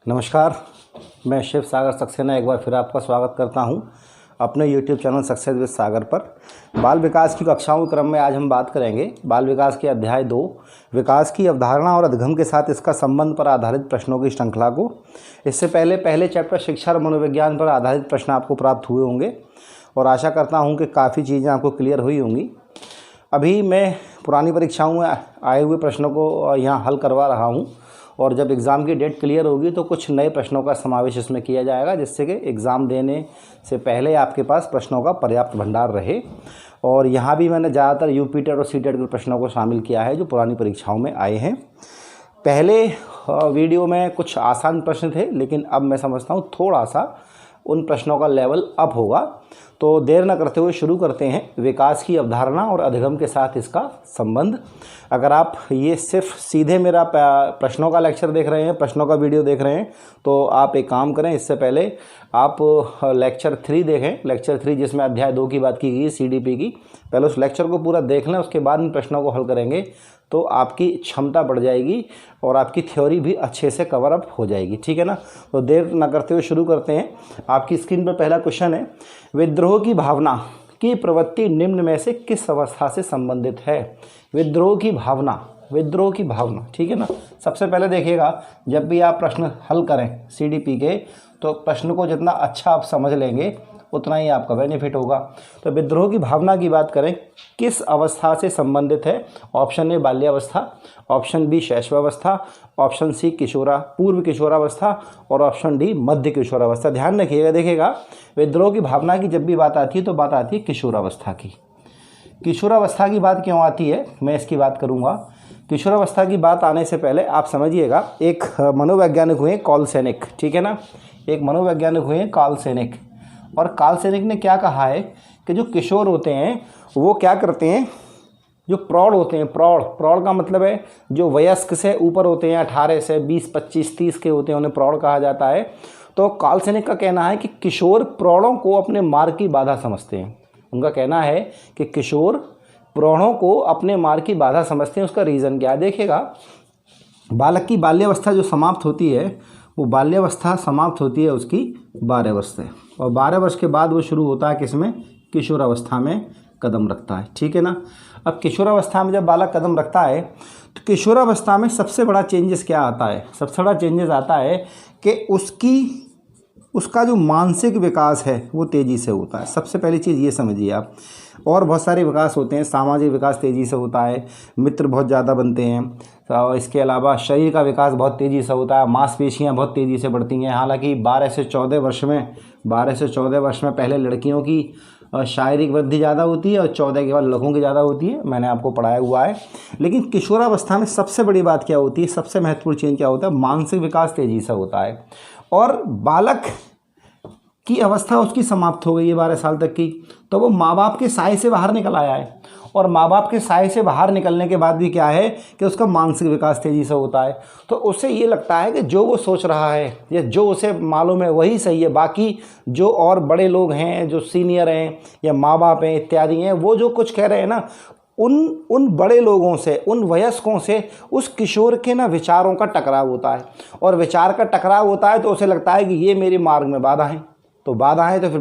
नमस्कार, मैं शिव सागर सक्सेना एक बार फिर आपका स्वागत करता हूं अपने YouTube चैनल सक्सेस विद सागर पर। बाल विकास की कक्षाओं के क्रम में आज हम बात करेंगे बाल विकास के अध्याय 2 विकास की अवधारणा और अधिगम के साथ इसका संबंध पर आधारित प्रश्नों की श्रृंखला को। इससे पहले चैप्टर शिक्षा और मनोविज्ञान पर आधारित प्रश्न आपको प्राप्त हुए होंगे और आशा करता हूँ कि काफ़ी चीज़ें आपको क्लियर हुई होंगी। अभी मैं पुरानी परीक्षाओं में आए हुए प्रश्नों को यहाँ हल करवा रहा हूँ और जब एग्ज़ाम की डेट क्लियर होगी तो कुछ नए प्रश्नों का समावेश इसमें किया जाएगा, जिससे कि एग्ज़ाम देने से पहले आपके पास प्रश्नों का पर्याप्त भंडार रहे। और यहाँ भी मैंने ज़्यादातर यूपी टेट और सी टेट के प्रश्नों को शामिल किया है जो पुरानी परीक्षाओं में आए हैं। पहले वीडियो में कुछ आसान प्रश्न थे, लेकिन अब मैं समझता हूँ थोड़ा सा उन प्रश्नों का लेवल अप होगा। तो देर न करते हुए शुरू करते हैं विकास की अवधारणा और अधिगम के साथ इसका संबंध। अगर आप ये सिर्फ सीधे मेरा प्रश्नों का लेक्चर देख रहे हैं, प्रश्नों का वीडियो देख रहे हैं, तो आप एक काम करें, इससे पहले आप लेक्चर 3 देखें। लेक्चर 3 जिसमें अध्याय 2 की बात की गई CDP की, पहले उस लेक्चर को पूरा देख लें, उसके बाद इन प्रश्नों को हल करेंगे तो आपकी क्षमता बढ़ जाएगी और आपकी थ्योरी भी अच्छे से कवर अप हो जाएगी। ठीक है ना। तो देर न करते हुए शुरू करते हैं। आपकी स्क्रीन पर पहला क्वेश्चन है, विद्रोह की भावना की प्रवृत्ति निम्न में से किस अवस्था से संबंधित है। विद्रोह की भावना, ठीक है ना। सबसे पहले देखिएगा, जब भी आप प्रश्न हल करें CDP के, तो प्रश्न को जितना अच्छा आप समझ लेंगे उतना ही आपका बेनिफिट होगा। तो विद्रोह की भावना की बात करें, किस अवस्था से संबंधित है। ऑप्शन ए बाल्यावस्था, ऑप्शन बी शैशवावस्था, ऑप्शन सी पूर्व किशोरावस्था और ऑप्शन डी मध्य किशोरावस्था। ध्यान रखिएगा, देखिएगा विद्रोह की भावना की जब भी बात आती है तो बात आती है किशोरावस्था की। किशोरावस्था की बात क्यों आती है, मैं इसकी बात करूँगा। किशोरावस्था की बात आने से पहले आप समझिएगा, एक मनोवैज्ञानिक हुए कार्ल सेनिक, ठीक है ना। एक मनोवैज्ञानिक हुए कार्ल सेनिक, और कार्ल सेनिक ने क्या कहा है कि जो किशोर होते हैं वो क्या करते हैं, जो प्रौढ़ होते हैं, प्रौढ़ का मतलब है जो वयस्क से ऊपर होते हैं, 18 से 20, 25, 30 के होते हैं, उन्हें प्रौढ़ कहा जाता है। तो कार्ल सेनिक का कहना है कि किशोर प्रौढ़ों को अपने मार्ग की बाधा समझते हैं। उनका कहना है कि किशोर प्रौढ़ों को अपने मार्ग की बाधा समझते हैं। उसका रीज़न क्या है, देखिएगा, बालक की बाल्यावस्था जो समाप्त होती है, वो बाल्यावस्था समाप्त होती है उसकी 12 वर्ष से, और 12 वर्ष के बाद वो शुरू होता है किसमें, किशोरावस्था में कदम रखता है। ठीक है ना। अब किशोरावस्था में जब बालक कदम रखता है तो किशोरावस्था में सबसे बड़ा चेंजेस क्या आता है, सबसे बड़ा चेंजेस आता है कि उसका जो मानसिक विकास है वो तेज़ी से होता है। सबसे पहली चीज़ ये समझिए आप। और बहुत सारे विकास होते हैं, सामाजिक विकास तेज़ी से होता है, मित्र बहुत ज़्यादा बनते हैं, और इसके अलावा शरीर का विकास बहुत तेज़ी से होता है, मांसपेशियाँ बहुत तेज़ी से बढ़ती हैं। हालांकि 12 से 14 वर्ष में पहले लड़कियों की शारीरिक वृद्धि ज़्यादा होती है और 14 के बाद लड़कों की ज़्यादा होती है, मैंने आपको पढ़ाया हुआ है। लेकिन किशोरावस्था में सबसे बड़ी बात क्या होती है, सबसे महत्वपूर्ण चेंज क्या होता है, मानसिक विकास तेज़ी से होता है। और बालक की अवस्था उसकी समाप्त हो गई है 12 साल तक की, तो वो माँ बाप के साए से बाहर निकल आया है। और माँ बाप के साए से बाहर निकलने के बाद भी क्या है कि उसका मानसिक विकास तेज़ी से होता है। तो उससे ये लगता है कि जो वो सोच रहा है या जो उसे मालूम है वही सही है, बाकी जो और बड़े लोग हैं, जो सीनियर हैं या माँ बाप हैं इत्यादि हैं, वो जो कुछ कह रहे हैं ना, उन बड़े लोगों से, उन वयस्कों से उस किशोर के ना विचारों का टकराव होता है। और विचार का टकराव होता है तो उसे लगता है कि ये मेरे मार्ग में बाधा है, तो बाधा है तो फिर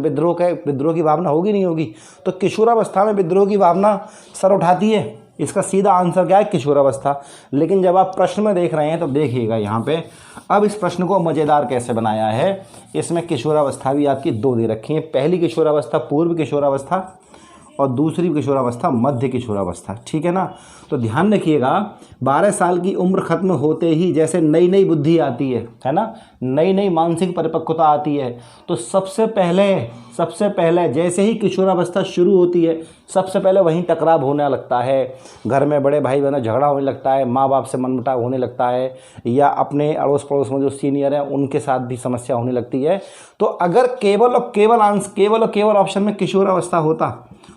विद्रोह की भावना होगी नहीं होगी। तो किशोरावस्था में विद्रोह की भावना सर उठाती है। इसका सीधा आंसर क्या है, किशोरावस्था। लेकिन जब आप प्रश्न में देख रहे हैं तो देखिएगा यहाँ पे, अब इस प्रश्न को मज़ेदार कैसे बनाया है। इसमें किशोरावस्था भी आपकी 2 दे रखी है। पहली किशोरावस्था पूर्व किशोरावस्था और दूसरी किशोरावस्था मध्य किशोरावस्था। ठीक है ना। तो ध्यान रखिएगा, 12 साल की उम्र खत्म होते ही जैसे नई नई बुद्धि आती है ना, नई नई मानसिक परिपक्वता आती है। तो सबसे पहले जैसे ही किशोरावस्था शुरू होती है, सबसे पहले वहीं टकराव होने लगता है। घर में बड़े भाई बहनों झगड़ा होने लगता है, माँ बाप से मनमुटाव होने लगता है, या अपने अड़ोस पड़ोस में जो सीनियर हैं उनके साथ भी समस्या होने लगती है। तो अगर केवल ऑप्शन में किशोरावस्था होता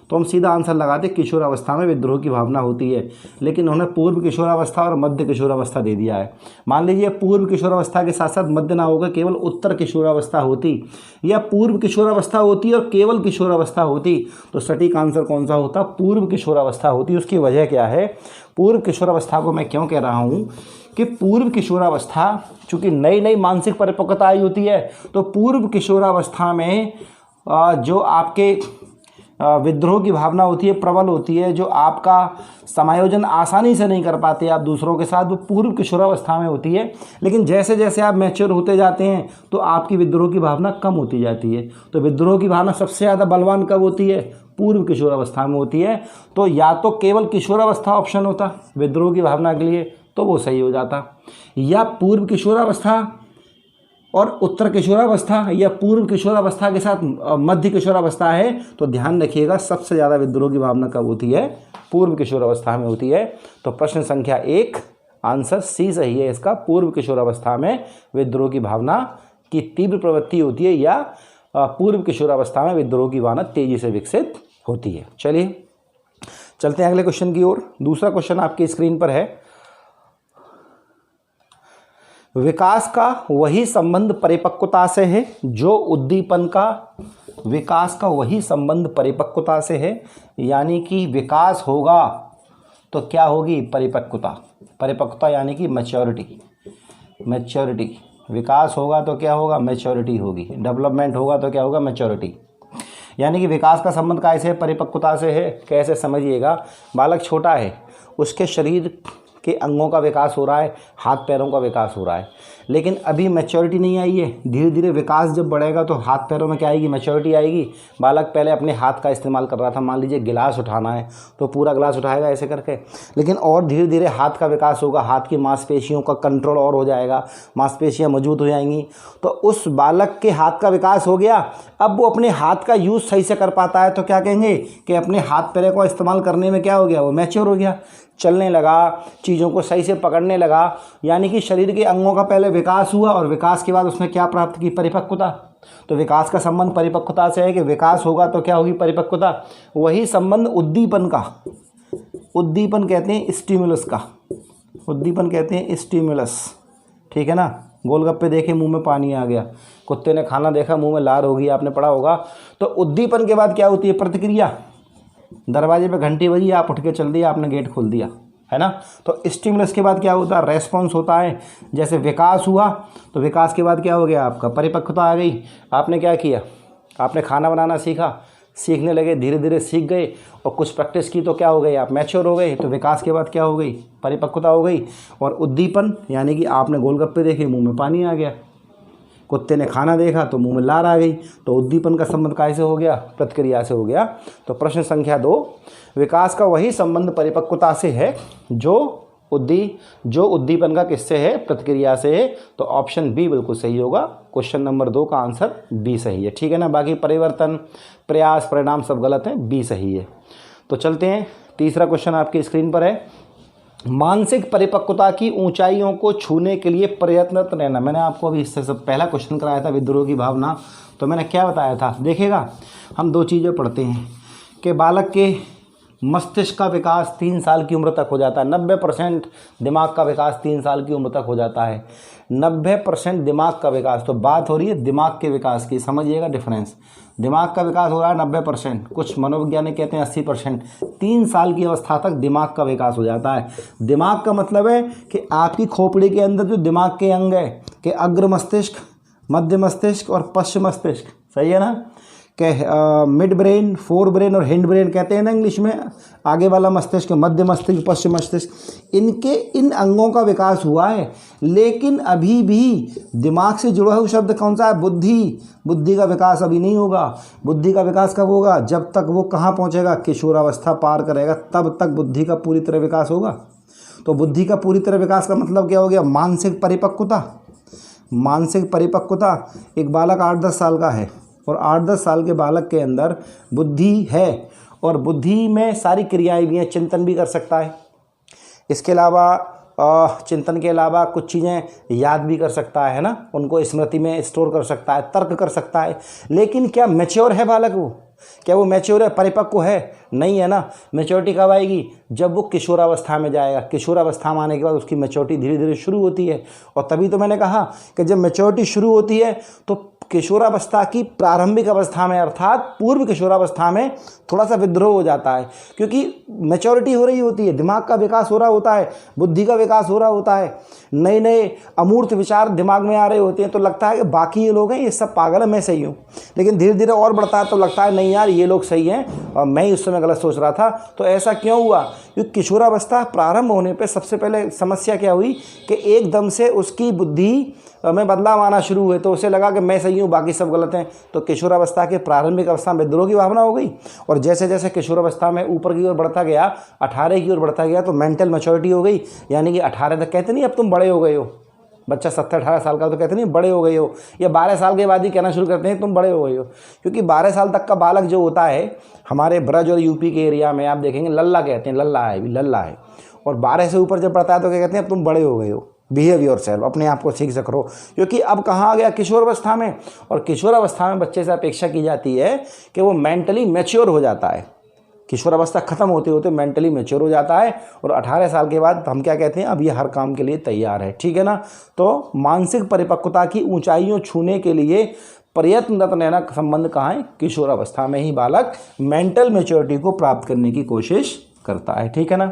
तो हम सीधा आंसर लगाते किशोरावस्था में विद्रोह की भावना होती है। लेकिन उन्होंने पूर्व किशोरावस्था और मध्य किशोरावस्था दे दिया है। मान लीजिए पूर्व किशोरावस्था के साथ साथ मध्य ना होकर केवल उत्तर किशोरावस्था होती, या पूर्व किशोरावस्था होती और केवल किशोरावस्था होती, तो सटीक आंसर कौन सा होता, पूर्व किशोरावस्था होती। उसकी वजह क्या है, पूर्व किशोरावस्था को मैं क्यों कह रहा हूँ कि पूर्व किशोरावस्था, चूंकि नई नई मानसिक परिपक्वता आई होती है, तो पूर्व किशोरावस्था में जो आपके विद्रोह की भावना होती है प्रबल होती है, जो आपका समायोजन आसानी से नहीं कर पाते आप दूसरों के साथ, वो पूर्व किशोरावस्था में होती है। लेकिन जैसे जैसे आप मैच्योर होते जाते हैं तो आपकी विद्रोह की भावना कम होती जाती है। तो विद्रोह की भावना सबसे ज़्यादा बलवान कब होती है? पूर्व किशोरावस्था में होती है। तो या तो केवल किशोरावस्था ऑप्शन होता विद्रोह की भावना के लिए, तो वो सही हो जाता, या पूर्व किशोरावस्था और उत्तर किशोरावस्था, या पूर्व किशोरावस्था के साथ मध्य किशोरावस्था है। तो ध्यान रखिएगा, सबसे ज़्यादा विद्रोह की भावना कब होती है? पूर्व किशोरावस्था में होती है। तो प्रश्न संख्या 1 आंसर सी सही है इसका। पूर्व किशोरावस्था में विद्रोह की भावना की तीव्र प्रवृत्ति होती है, या पूर्व किशोरावस्था में विद्रोह की भावना तेजी से विकसित होती है। चलिए चलते हैं अगले क्वेश्चन की ओर। दूसरा क्वेश्चन आपकी स्क्रीन पर है, विकास का वही संबंध परिपक्वता से है जो उद्दीपन का, विकास का वही संबंध परिपक्वता से है, यानी कि विकास होगा तो क्या होगी? परिपक्वता। परिपक्वता यानी कि मैच्योरिटी, मैच्योरिटी। विकास होगा तो क्या होगा? मैच्योरिटी होगी। डेवलपमेंट होगा तो क्या होगा? मैच्योरिटी। यानी कि विकास का संबंध कैसे है? परिपक्वता से है। कैसे? समझिएगा, बालक छोटा है, उसके शरीर के अंगों का विकास हो रहा है, हाथ पैरों का विकास हो रहा है, लेकिन अभी मैच्योरिटी नहीं आई है। धीरे धीरे विकास जब बढ़ेगा तो हाथ पैरों में क्या आएगी? मैच्योरिटी आएगी। बालक पहले अपने हाथ का इस्तेमाल कर रहा था, मान लीजिए गिलास उठाना है तो पूरा गिलास उठाएगा ऐसे करके, लेकिन और धीरे धीरे हाथ का विकास होगा, हाथ की मांसपेशियों का कंट्रोल और हो जाएगा, मांसपेशियाँ मजबूत हो जाएंगी। तो उस बालक के हाथ का विकास हो गया, अब वो अपने हाथ का यूज़ सही से कर पाता है, तो क्या कहेंगे कि अपने हाथ पैरों का इस्तेमाल करने में क्या हो गया? वो मैच्योर हो गया, चलने लगा, चीज़ों को सही से पकड़ने लगा। यानी कि शरीर के अंगों का पहले विकास हुआ और विकास के बाद उसने क्या प्राप्त की? परिपक्वता। तो विकास का संबंध परिपक्वता से है कि विकास होगा तो क्या होगी? परिपक्वता। वही संबंध उद्दीपन का, उद्दीपन कहते हैं स्टिमुलस का, उद्दीपन कहते हैं स्टिमुलस, ठीक है ना। गोलगप्पे देखे मुंह में पानी आ गया, कुत्ते ने खाना देखा मुंह में लार होगी, आपने पढ़ा होगा। तो उद्दीपन के बाद क्या होती है? प्रतिक्रिया। दरवाजे पे घंटी बजी, आप उठ के चल दिया, आपने गेट खोल दिया, है ना। तो स्टिमुलस के बाद क्या होता है? रेस्पॉन्स होता है। जैसे विकास हुआ तो विकास के बाद क्या हो गया? आपका परिपक्वता आ गई। आपने क्या किया? आपने खाना बनाना सीखा, सीखने लगे, धीरे धीरे सीख गए और कुछ प्रैक्टिस की तो क्या हो गई? आप मैच्योर हो गए। तो विकास के बाद क्या हो गई? परिपक्वता हो गई। और उद्दीपन यानी कि आपने गोलगप्पे देखे मुंह में पानी आ गया, कुत्ते ने खाना देखा तो मुंह में लार आ गई। तो उद्दीपन का संबंध कैसे हो गया? प्रतिक्रिया से हो गया। तो प्रश्न संख्या 2, विकास का वही संबंध परिपक्वता से है जो उद्दीपन का किससे है? प्रतिक्रिया से है। तो ऑप्शन बी बिल्कुल सही होगा। क्वेश्चन नंबर 2 का आंसर बी सही है, ठीक है ना। बाकी परिवर्तन, प्रयास, परिणाम सब गलत हैं, बी सही है। तो चलते हैं, तीसरा क्वेश्चन आपकी स्क्रीन पर है, मानसिक परिपक्वता की ऊंचाइयों को छूने के लिए प्रयत्नरत रहना। मैंने आपको अभी इससे सब पहला क्वेश्चन कराया था विद्रोह की भावना, तो मैंने क्या बताया था? देखिएगा, हम 2 चीज़ें पढ़ते हैं कि बालक के मस्तिष्क का विकास 3 साल की उम्र तक हो जाता है। 90% दिमाग का विकास 3 साल की उम्र तक हो जाता है। 90% दिमाग का विकास, तो बात हो रही है दिमाग के विकास की, समझिएगा डिफरेंस। दिमाग का विकास हो रहा है 90%, कुछ मनोवैज्ञानिक कहते हैं 80%। 3 साल की अवस्था तक दिमाग का विकास हो जाता है। दिमाग का मतलब है कि आपकी खोपड़ी के अंदर जो दिमाग के अंग है कि अग्र मस्तिष्क, मध्य मस्तिष्क और पश्चिम मस्तिष्क, सही है ना, के मिड ब्रेन, फोर ब्रेन और हिंड ब्रेन कहते हैं ना इंग्लिश में, आगे वाला मस्तिष्क, मध्य मस्तिष्क, पश्चिम मस्तिष्क, इनके इन अंगों का विकास हुआ है। लेकिन अभी भी दिमाग से जुड़ा हुआ शब्द कौन सा है? बुद्धि। बुद्धि का विकास अभी नहीं होगा। बुद्धि का विकास कब होगा? जब तक वो कहाँ पहुँचेगा? किशोरावस्था पार करेगा, तब तक बुद्धि का पूरी तरह विकास होगा। तो बुद्धि का पूरी तरह विकास का मतलब क्या हो गया? मानसिक परिपक्वता। मानसिक परिपक्वता, एक बालक 8-10 साल का है और 8-10 साल के बालक के अंदर बुद्धि है और बुद्धि में सारी क्रियाएं भी हैं, चिंतन भी कर सकता है। इसके अलावा चिंतन के अलावा कुछ चीज़ें याद भी कर सकता है ना, उनको स्मृति में स्टोर कर सकता है, तर्क कर सकता है। लेकिन क्या मैच्योर है बालक? वो क्या वो मैच्योर है, परिपक्व है? नहीं है ना। मैच्योरिटी कब आएगी? जब वो किशोरावस्था में जाएगा। किशोरावस्था में आने के बाद उसकी मैच्योरिटी धीरे धीरे शुरू होती है। और तभी तो मैंने कहा कि जब मैच्योरिटी शुरू होती है तो किशोरावस्था की प्रारंभिक अवस्था में अर्थात पूर्व किशोरावस्था में थोड़ा सा विद्रोह हो जाता है, क्योंकि मैच्योरिटी हो रही होती है, दिमाग का विकास हो रहा होता है, बुद्धि का विकास हो रहा होता है, नए नए अमूर्त विचार दिमाग में आ रहे होते हैं, तो लगता है कि बाकी ये लोग हैं, ये सब पागल है, मैं सही हूँ। लेकिन धीरे धीरे और बढ़ता है तो लगता है नहीं यार, ये लोग सही हैं और मैं ही उस समय गलत सोच रहा था। तो ऐसा क्यों हुआ? क्योंकि किशोरावस्था प्रारंभ होने पर सबसे पहले समस्या क्या हुई कि एकदम से उसकी बुद्धि में बदलाव आना शुरू हुए, तो उसे लगा कि मैं सही हूँ, बाकी सब गलत हैं। तो किशोरावस्था के प्रारंभिक अवस्था में विद्रोह की भावना हो गई, और जैसे जैसे किशोरावस्था में ऊपर की ओर बढ़ता गया, 18 की ओर बढ़ता गया, तो मेंटल मैच्योरिटी हो गई। यानी कि 18 तक कहते नहीं अब तुम बड़े हो गए हो, बच्चा 17-18 साल का तो कहते नहीं बड़े हो गए हो, या 12 साल के बाद ही कहना शुरू करते हैं तुम बड़े हो गए हो। क्योंकि 12 साल तक का बालक जो होता है हमारे ब्रज और यूपी के एरिया में आप देखेंगे लल्ला कहते हैं, लल्ला है, लल्ला है। और 12 से ऊपर जब बढ़ता है तो क्या कहते हैं अब तुम बड़े हो गए हो, बिहेव योरसेल्फ, अपने आप को ठीक से करो। क्योंकि अब कहाँ आ गया? किशोरावस्था में। और किशोरावस्था में बच्चे से अपेक्षा की जाती है कि वो मेंटली मैच्योर हो जाता है। किशोरावस्था खत्म होते होते मेंटली मैच्योर हो जाता है, और 18 साल के बाद हम क्या कहते हैं, अब ये हर काम के लिए तैयार है। ठीक है ना? तो मानसिक परिपक्वता की ऊंचाइयों छूने के लिए प्रयत्नरत रहना संबंध कहाँ है? किशोरावस्था में ही बालक मेंटल मैच्योरिटी को प्राप्त करने की कोशिश करता है। ठीक है ना?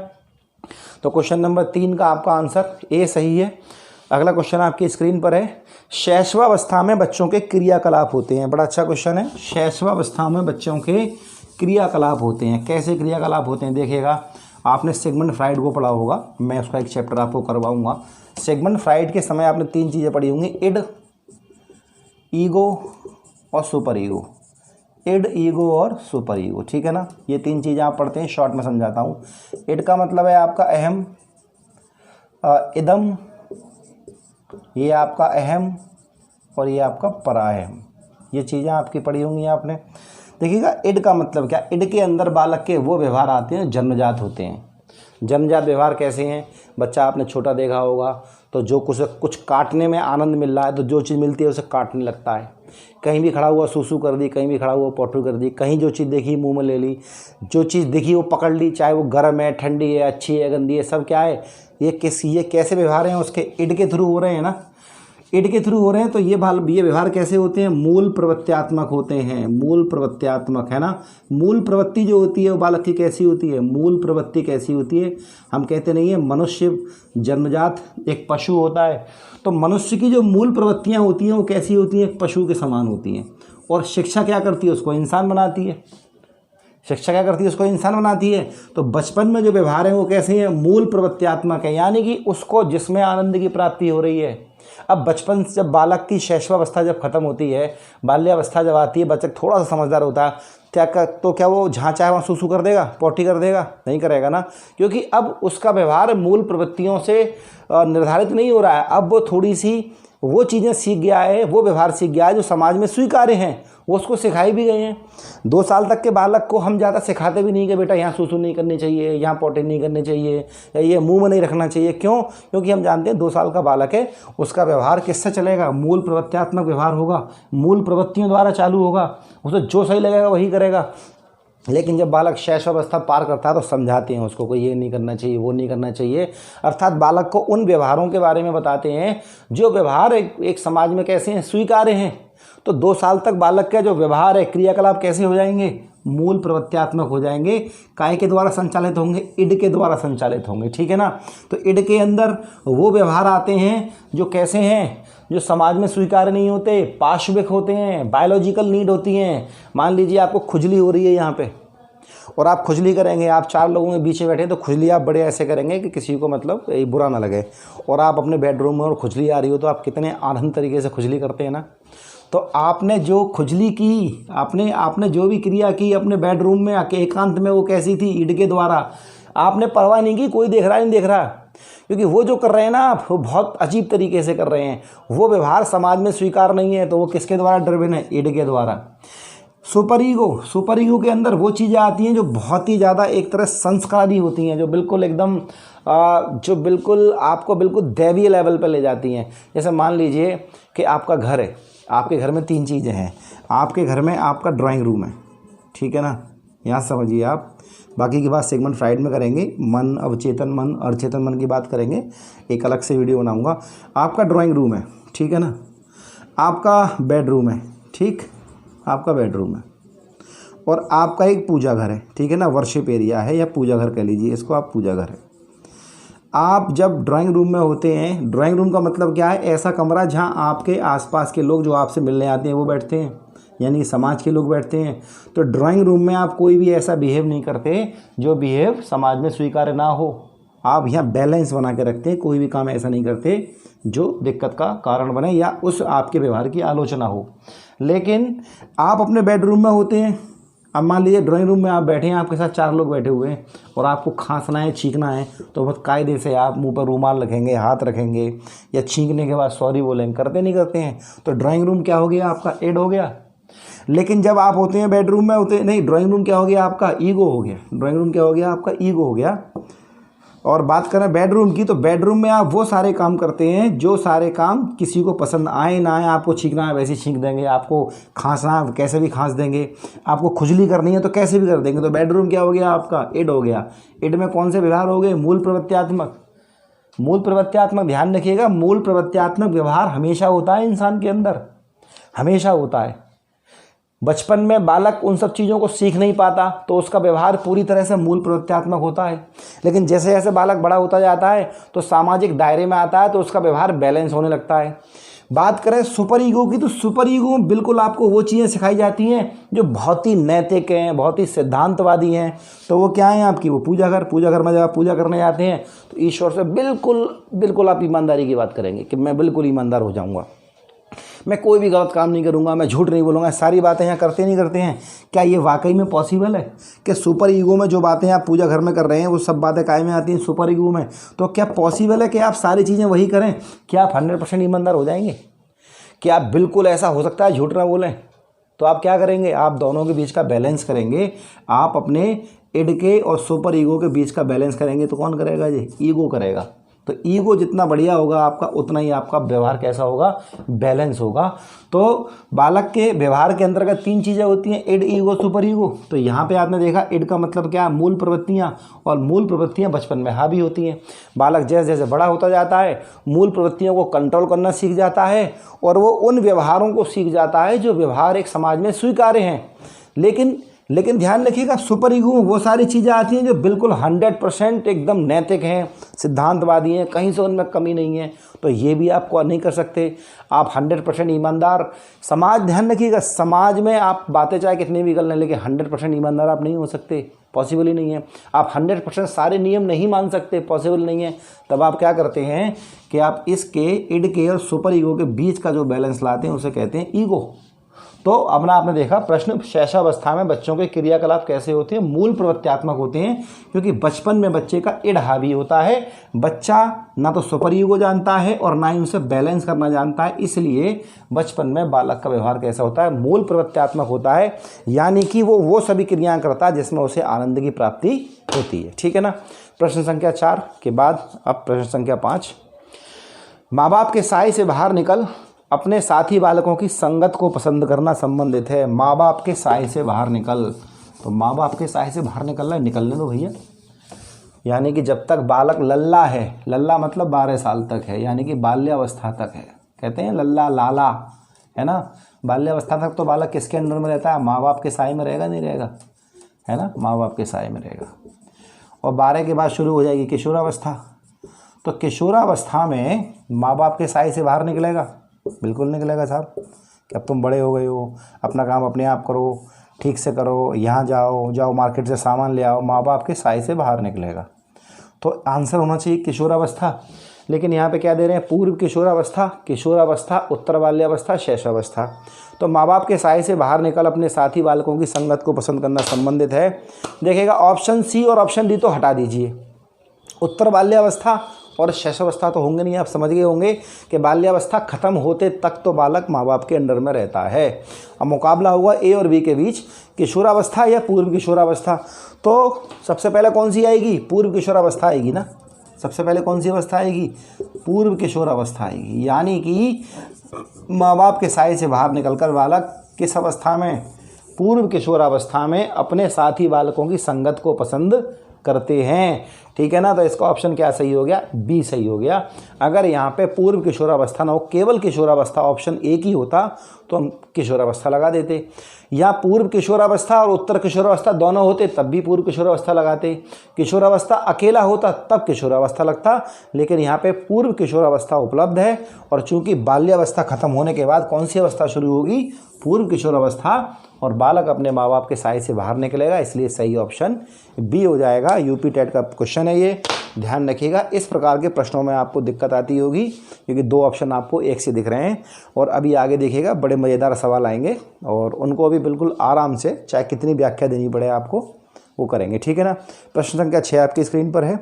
तो क्वेश्चन नंबर 3 का आपका आंसर ए सही है। अगला क्वेश्चन आपकी स्क्रीन पर है, शैशवावस्था में बच्चों के क्रियाकलाप होते हैं। बड़ा अच्छा क्वेश्चन है। शैशवावस्था में बच्चों के क्रियाकलाप होते हैं। कैसे क्रियाकलाप होते हैं? देखिएगा, आपने सिगमंड फ्राइड को पढ़ा होगा, मैं उसका एक चैप्टर आपको करवाऊंगा। सिगमंड फ्राइड के समय आपने 3 चीज़ें पढ़ी होंगी, इड, ईगो और सुपर ईगो। इड, ईगो और सुपर ईगो। ठीक है ना? ये 3 चीज़ें आप पढ़ते हैं, शॉर्ट में समझाता हूँ। इड का मतलब है आपका अहम, इदम, ये आपका अहम, और ये आपका पराअहम। ये चीज़ें आपकी पढ़ी होंगी आपने। देखिएगा, इड का मतलब क्या? इड के अंदर बालक के वो व्यवहार आते हैं जन्मजात होते हैं। जन्मजात व्यवहार कैसे हैं? बच्चा आपने छोटा देखा होगा तो जो कुछ काटने में आनंद मिल रहा है तो जो चीज़ मिलती है उसे काटने लगता है। कहीं भी खड़ा हुआ सूसू कर दी, कहीं भी खड़ा हुआ पोटू कर दी, कहीं जो चीज़ देखी मुंह में ले ली, जो चीज़ दिखी वो पकड़ ली, चाहे वो गर्म है, ठंडी है, अच्छी है, गंदी है, सब क्या है? ये कैसे व्यवहार हैं उसके? इड के थ्रू हो रहे हैं ना, इड के थ्रू हो रहे हैं। तो ये व्यवहार कैसे होते हैं? मूल प्रवृत्त्यात्मक होते हैं। मूल प्रवृत्त्यात्मक है ना। मूल प्रवृत्ति जो होती है वो बालक की कैसी होती है? मूल प्रवृत्ति कैसी होती है? हम कहते नहीं है मनुष्य जन्मजात एक पशु होता है, तो मनुष्य की जो मूल प्रवृत्तियाँ होती हैं वो कैसी होती हैं? एक पशु के समान होती हैं। और शिक्षा क्या करती है? उसको इंसान बनाती है। शिक्षा क्या करती है? उसको इंसान बनाती है। तो बचपन में जो व्यवहार है वो कैसे हैं? मूल प्रवृत्त्यात्मक है, यानी कि उसको जिसमें आनंद की प्राप्ति हो रही है। अब बचपन से जब बालक की शैशवावस्था जब खत्म होती है, बाल्यावस्था जब आती है, बच्चा थोड़ा सा समझदार होता है, क्या वो जहाँ चाहे वहाँ सूसू कर देगा, पोटी कर देगा? नहीं करेगा ना, क्योंकि अब उसका व्यवहार मूल प्रवृत्तियों से निर्धारित नहीं हो रहा है। अब वो थोड़ी सी वो चीज़ें सीख गया है, वो व्यवहार सीख गया है जो समाज में स्वीकार्य हैं, वो उसको सिखाई भी गए हैं। 2 साल तक के बालक को हम ज़्यादा सिखाते भी नहीं कि बेटा यहाँ सूसू नहीं करनी चाहिए, यहाँ पोटी नहीं करनी चाहिए, या ये मुंह में नहीं रखना चाहिए। क्यों? क्योंकि हम जानते हैं 2 साल का बालक है, उसका व्यवहार किससे चलेगा? मूल प्रवृत्त्यात्मक व्यवहार होगा, मूल प्रवृत्तियों द्वारा चालू होगा, उसे जो सही लगेगा वही करेगा। लेकिन जब बालक शैशवावस्था पार करता है तो समझाते हैं उसको, कोई ये नहीं करना चाहिए, वो नहीं करना चाहिए। अर्थात बालक को उन व्यवहारों के बारे में बताते हैं जो व्यवहार एक समाज में कैसे हैं, स्वीकार्य हैं। तो 2 साल तक बालक का जो व्यवहार है, क्रियाकलाप कैसे हो जाएंगे? मूल प्रवृत्त्यात्मक हो जाएंगे। काय के द्वारा संचालित होंगे? इड के द्वारा संचालित होंगे। ठीक है ना? तो इड के अंदर वो व्यवहार आते हैं जो कैसे हैं? जो समाज में स्वीकार्य नहीं होते, पाशविक होते हैं, बायोलॉजिकल नीड होती हैं। मान लीजिए आपको खुजली हो रही है यहाँ पे, और आप खुजली करेंगे, आप 4 लोगों के बीच में बैठे तो खुजली आप बड़े ऐसे करेंगे कि किसी को मतलब बुरा ना लगे। और आप अपने बेडरूम में और खुजली आ रही हो तो आप कितने आनंद तरीके से खुजली करते हैं ना। तो आपने जो खुजली की, आपने जो भी क्रिया की अपने बेडरूम में आके एकांत में, वो कैसी थी? इड के द्वारा। आपने परवाह नहीं की कोई देख रहा नहीं देख रहा, क्योंकि वो जो कर रहे हैं ना आप, वो बहुत अजीब तरीके से कर रहे हैं। वो व्यवहार समाज में स्वीकार नहीं है, तो वो किसके द्वारा ड्रिवन है? इड के द्वारा। सुपर ईगो के अंदर वो चीज़ें आती हैं जो बहुत ही ज़्यादा एक तरह संस्कारी होती हैं, जो बिल्कुल एकदम जो बिल्कुल आपको बिल्कुल दैवीय लेवल पर ले जाती हैं। जैसे मान लीजिए कि आपका घर है, आपके घर में 3 चीज़ें हैं। आपके घर में आपका ड्राइंग रूम है, ठीक है ना, यहाँ समझिए आप। बाकी की बात सिगमंड फ्राइड में करेंगे, मन, अवचेतन मन, अचेतन मन की बात करेंगे, एक अलग से वीडियो बनाऊंगा। आपका ड्राइंग रूम है, ठीक है ना। आपका बेडरूम है, ठीक, आपका बेडरूम है और आपका एक पूजा घर है, ठीक है ना, वर्शिप एरिया है या पूजा घर कह लीजिए इसको, आप पूजा घर है। आप जब ड्राइंग रूम में होते हैं, ड्राइंग रूम का मतलब क्या है, ऐसा कमरा जहां आपके आसपास के लोग जो आपसे मिलने आते हैं वो बैठते हैं, यानी समाज के लोग बैठते हैं। तो ड्राइंग रूम में आप कोई भी ऐसा बिहेव नहीं करते जो बिहेव समाज में स्वीकार्य ना हो। आप यहाँ बैलेंस बना के रखते हैं, कोई भी काम ऐसा नहीं करते जो दिक्कत का कारण बने या उस आपके व्यवहार की आलोचना हो। लेकिन आप अपने बेडरूम में होते हैं, अब मान लीजिए ड्राइंग रूम में आप बैठे हैं, आपके साथ 4 लोग बैठे हुए हैं और आपको खांसना है, छींकना है, तो बहुत कायदे से आप मुंह पर रूमाल रखेंगे, हाथ रखेंगे या छींकने के बाद सॉरी बोलेंगे, करते नहीं करते हैं। तो ड्राइंग रूम क्या हो गया, आपका एड हो गया। लेकिन जब आप होते हैं बेडरूम में होते नहीं, ड्राइंग रूम क्या हो गया, आपका ईगो हो गया। ड्राइंग रूम क्या हो गया, आपका ईगो हो गया। और बात करें बेडरूम की, तो बेडरूम में आप वो सारे काम करते हैं जो सारे काम किसी को पसंद आए ना आए। आपको छींकना है वैसे छींक देंगे, आपको खांसना है कैसे भी खांस देंगे, आपको खुजली करनी है तो कैसे भी कर देंगे। तो बेडरूम क्या हो गया, आपका इड हो गया। इड में कौन से व्यवहार हो गए, मूल प्रवृत्त्यात्मक। मूल प्रवृत्त्यात्मक, ध्यान रखिएगा, मूल प्रवृत्त्यात्मक व्यवहार हमेशा होता है इंसान के अंदर, हमेशा होता है। बचपन में बालक उन सब चीज़ों को सीख नहीं पाता तो उसका व्यवहार पूरी तरह से मूल प्रवृत्त्यात्मक होता है। लेकिन जैसे जैसे बालक बड़ा होता जाता है तो सामाजिक दायरे में आता है तो उसका व्यवहार बैलेंस होने लगता है। बात करें सुपर ईगो की, तो सुपर ईगो में बिल्कुल आपको वो चीज़ें सिखाई जाती हैं जो बहुत ही नैतिक हैं, बहुत ही सिद्धांतवादी हैं। तो वो क्या है आपकी, वो पूजा घर। पूजा घर में जब आप पूजा करने जाते हैं तो ईश्वर से बिल्कुल आप ईमानदारी की बात करेंगे कि मैं बिल्कुल ईमानदार हो जाऊँगा, मैं कोई भी गलत काम नहीं करूंगा, मैं झूठ नहीं बोलूँगा। सारी बातें यहाँ करते नहीं करते हैं। क्या ये वाकई में पॉसिबल है कि सुपर ईगो में जो बातें आप पूजा घर में कर रहे हैं वो सब बातें काय में आती हैं, सुपर ईगो में? तो क्या पॉसिबल है कि आप सारी चीज़ें वही करें? क्या आप 100% ईमानदार हो जाएंगे? क्या आप बिल्कुल ऐसा हो सकता है झूठ ना बोलें? तो आप क्या करेंगे, आप दोनों के बीच का बैलेंस करेंगे। आप अपने इड के और सुपर ईगो के बीच का बैलेंस करेंगे। तो कौन करेगा जी, ईगो करेगा। तो ईगो जितना बढ़िया होगा आपका, उतना ही आपका व्यवहार कैसा होगा, बैलेंस होगा। तो बालक के व्यवहार के अंतर्गत 3 चीज़ें होती हैं, इड, ईगो, सुपर ईगो। तो यहाँ पे आपने देखा इड का मतलब क्या, मूल प्रवृत्तियाँ, और मूल प्रवृत्तियाँ बचपन में हावी होती हैं। बालक जैसे जैसे बड़ा होता जाता है मूल प्रवृत्तियों को कंट्रोल करना सीख जाता है और वो उन व्यवहारों को सीख जाता है जो व्यवहार एक समाज में स्वीकार्य हैं। लेकिन ध्यान रखिएगा, सुपर ईगो में वो सारी चीज़ें आती हैं जो बिल्कुल 100% एकदम नैतिक हैं, सिद्धांतवादी हैं, कहीं से उनमें कमी नहीं है। तो ये भी आपको नहीं कर सकते। आप 100% ईमानदार समाज, ध्यान रखिएगा, समाज में आप बातें चाहे कितनी भी कर लें लेकिन 100% ईमानदार आप नहीं हो सकते, पॉसिबल ही नहीं है। आप 100% सारे नियम नहीं मान सकते, पॉसिबल नहीं है। तब आप क्या करते हैं कि आप इसके, इड के और सुपर ईगो के बीच का जो बैलेंस लाते हैं उसे कहते हैं ईगो। तो अब ना आपने देखा प्रश्न, शैशवावस्था में बच्चों के क्रियाकलाप कैसे होते हैं, मूल प्रवृत्त्यात्मक होते हैं, क्योंकि बचपन में बच्चे का इड हावी होता है। बच्चा ना तो सुपर ईगो जानता है और ना ही उसे बैलेंस करना जानता है, इसलिए बचपन में बालक का व्यवहार कैसा होता है, मूल प्रवृत्त्यात्मक होता है। यानी कि वो सभी क्रियाएं करता है जिसमें उसे आनंद की प्राप्ति होती है। ठीक है ना। प्रश्न संख्या 4 के बाद अब प्रश्न संख्या 5। माँ बाप के साए से बाहर निकल अपने साथी बालकों की संगत को पसंद करना संबंधित है। माँ बाप के साए से बाहर निकल, तो माँ बाप के साए से बाहर निकलना है, निकलने दो भैया। यानी कि जब तक बालक लल्ला है, लल्ला मतलब 12 साल तक है, यानी कि बाल्यावस्था तक है, कहते हैं लल्ला लाला, है ना। बाल्यावस्था तक तो बालक किसके अंडर में रहता है, माँ बाप के साए में रहेगा, नहीं रहेगा, है ना, माँ बाप के साए में रहेगा। और 12 के बाद शुरू हो जाएगी किशोरावस्था। तो किशोरावस्था में माँ बाप के साए से बाहर निकलेगा, बिल्कुल निकलेगा साहब, कि अब तुम बड़े हो गए हो, अपना काम अपने आप करो, ठीक से करो, यहाँ जाओ मार्केट से सामान ले आओ, माँ बाप के साए से बाहर निकलेगा। तो आंसर होना चाहिए किशोरावस्था। लेकिन यहाँ पे क्या दे रहे हैं, पूर्व किशोरावस्था, उत्तर बाल्यावस्था, शैशवावस्था। तो माँ बाप के साए से बाहर निकल अपने साथी बालकों की संगत को पसंद करना संबंधित है। देखिएगा ऑप्शन सी और ऑप्शन डी तो हटा दीजिए। उत्तर बाल्यावस्था और शैशवावस्था तो होंगे नहीं, आप समझ गए होंगे कि बाल्यावस्था खत्म होते तक तो बालक माँ बाप के अंडर में रहता है। अब मुकाबला होगा ए और बी के बीच, किशोरावस्था या पूर्व किशोरावस्था। तो सबसे पहले कौन सी आएगी, पूर्व किशोरावस्था आएगी ना। सबसे पहले कौन सी अवस्था आएगी, पूर्व किशोरावस्था आएगी। यानी कि माँ बाप के साए से बाहर निकलकर बालक किस अवस्था में, पूर्व किशोरावस्था में अपने साथी बालकों की संगत को पसंद करते हैं। ठीक है ना, तो इसका ऑप्शन क्या सही हो गया, बी सही हो गया। अगर यहाँ पे पूर्व किशोरावस्था ना हो, केवल किशोरावस्था ऑप्शन एक ही होता तो हम किशोरावस्था लगा देते, या पूर्व किशोरावस्था और उत्तर किशोरावस्था दोनों होते तब भी पूर्व किशोरावस्था लगाते, किशोरावस्था अकेला होता तब किशोरावस्था लगता। लेकिन यहाँ पे पूर्व किशोरावस्था उपलब्ध है, और चूंकि बाल्यावस्था खत्म होने के बाद कौन सी अवस्था शुरू होगी, पूर्व किशोरावस्था, और बालक अपने माँ बाप के साए से बाहर निकलेगा, इसलिए सही ऑप्शन बी हो जाएगा। यूपी टेट का क्वेश्चन है ये, ध्यान रखिएगा। इस प्रकार के प्रश्नों में आपको दिक्कत आती होगी क्योंकि दो ऑप्शन आपको एक से दिख रहे हैं, और अभी आगे देखिएगा बड़े मज़ेदार सवाल आएंगे और उनको अभी बिल्कुल आराम से, चाहे कितनी व्याख्या देनी पड़े आपको, वो करेंगे। ठीक है ना। प्रश्न संख्या 6 आपकी स्क्रीन पर है।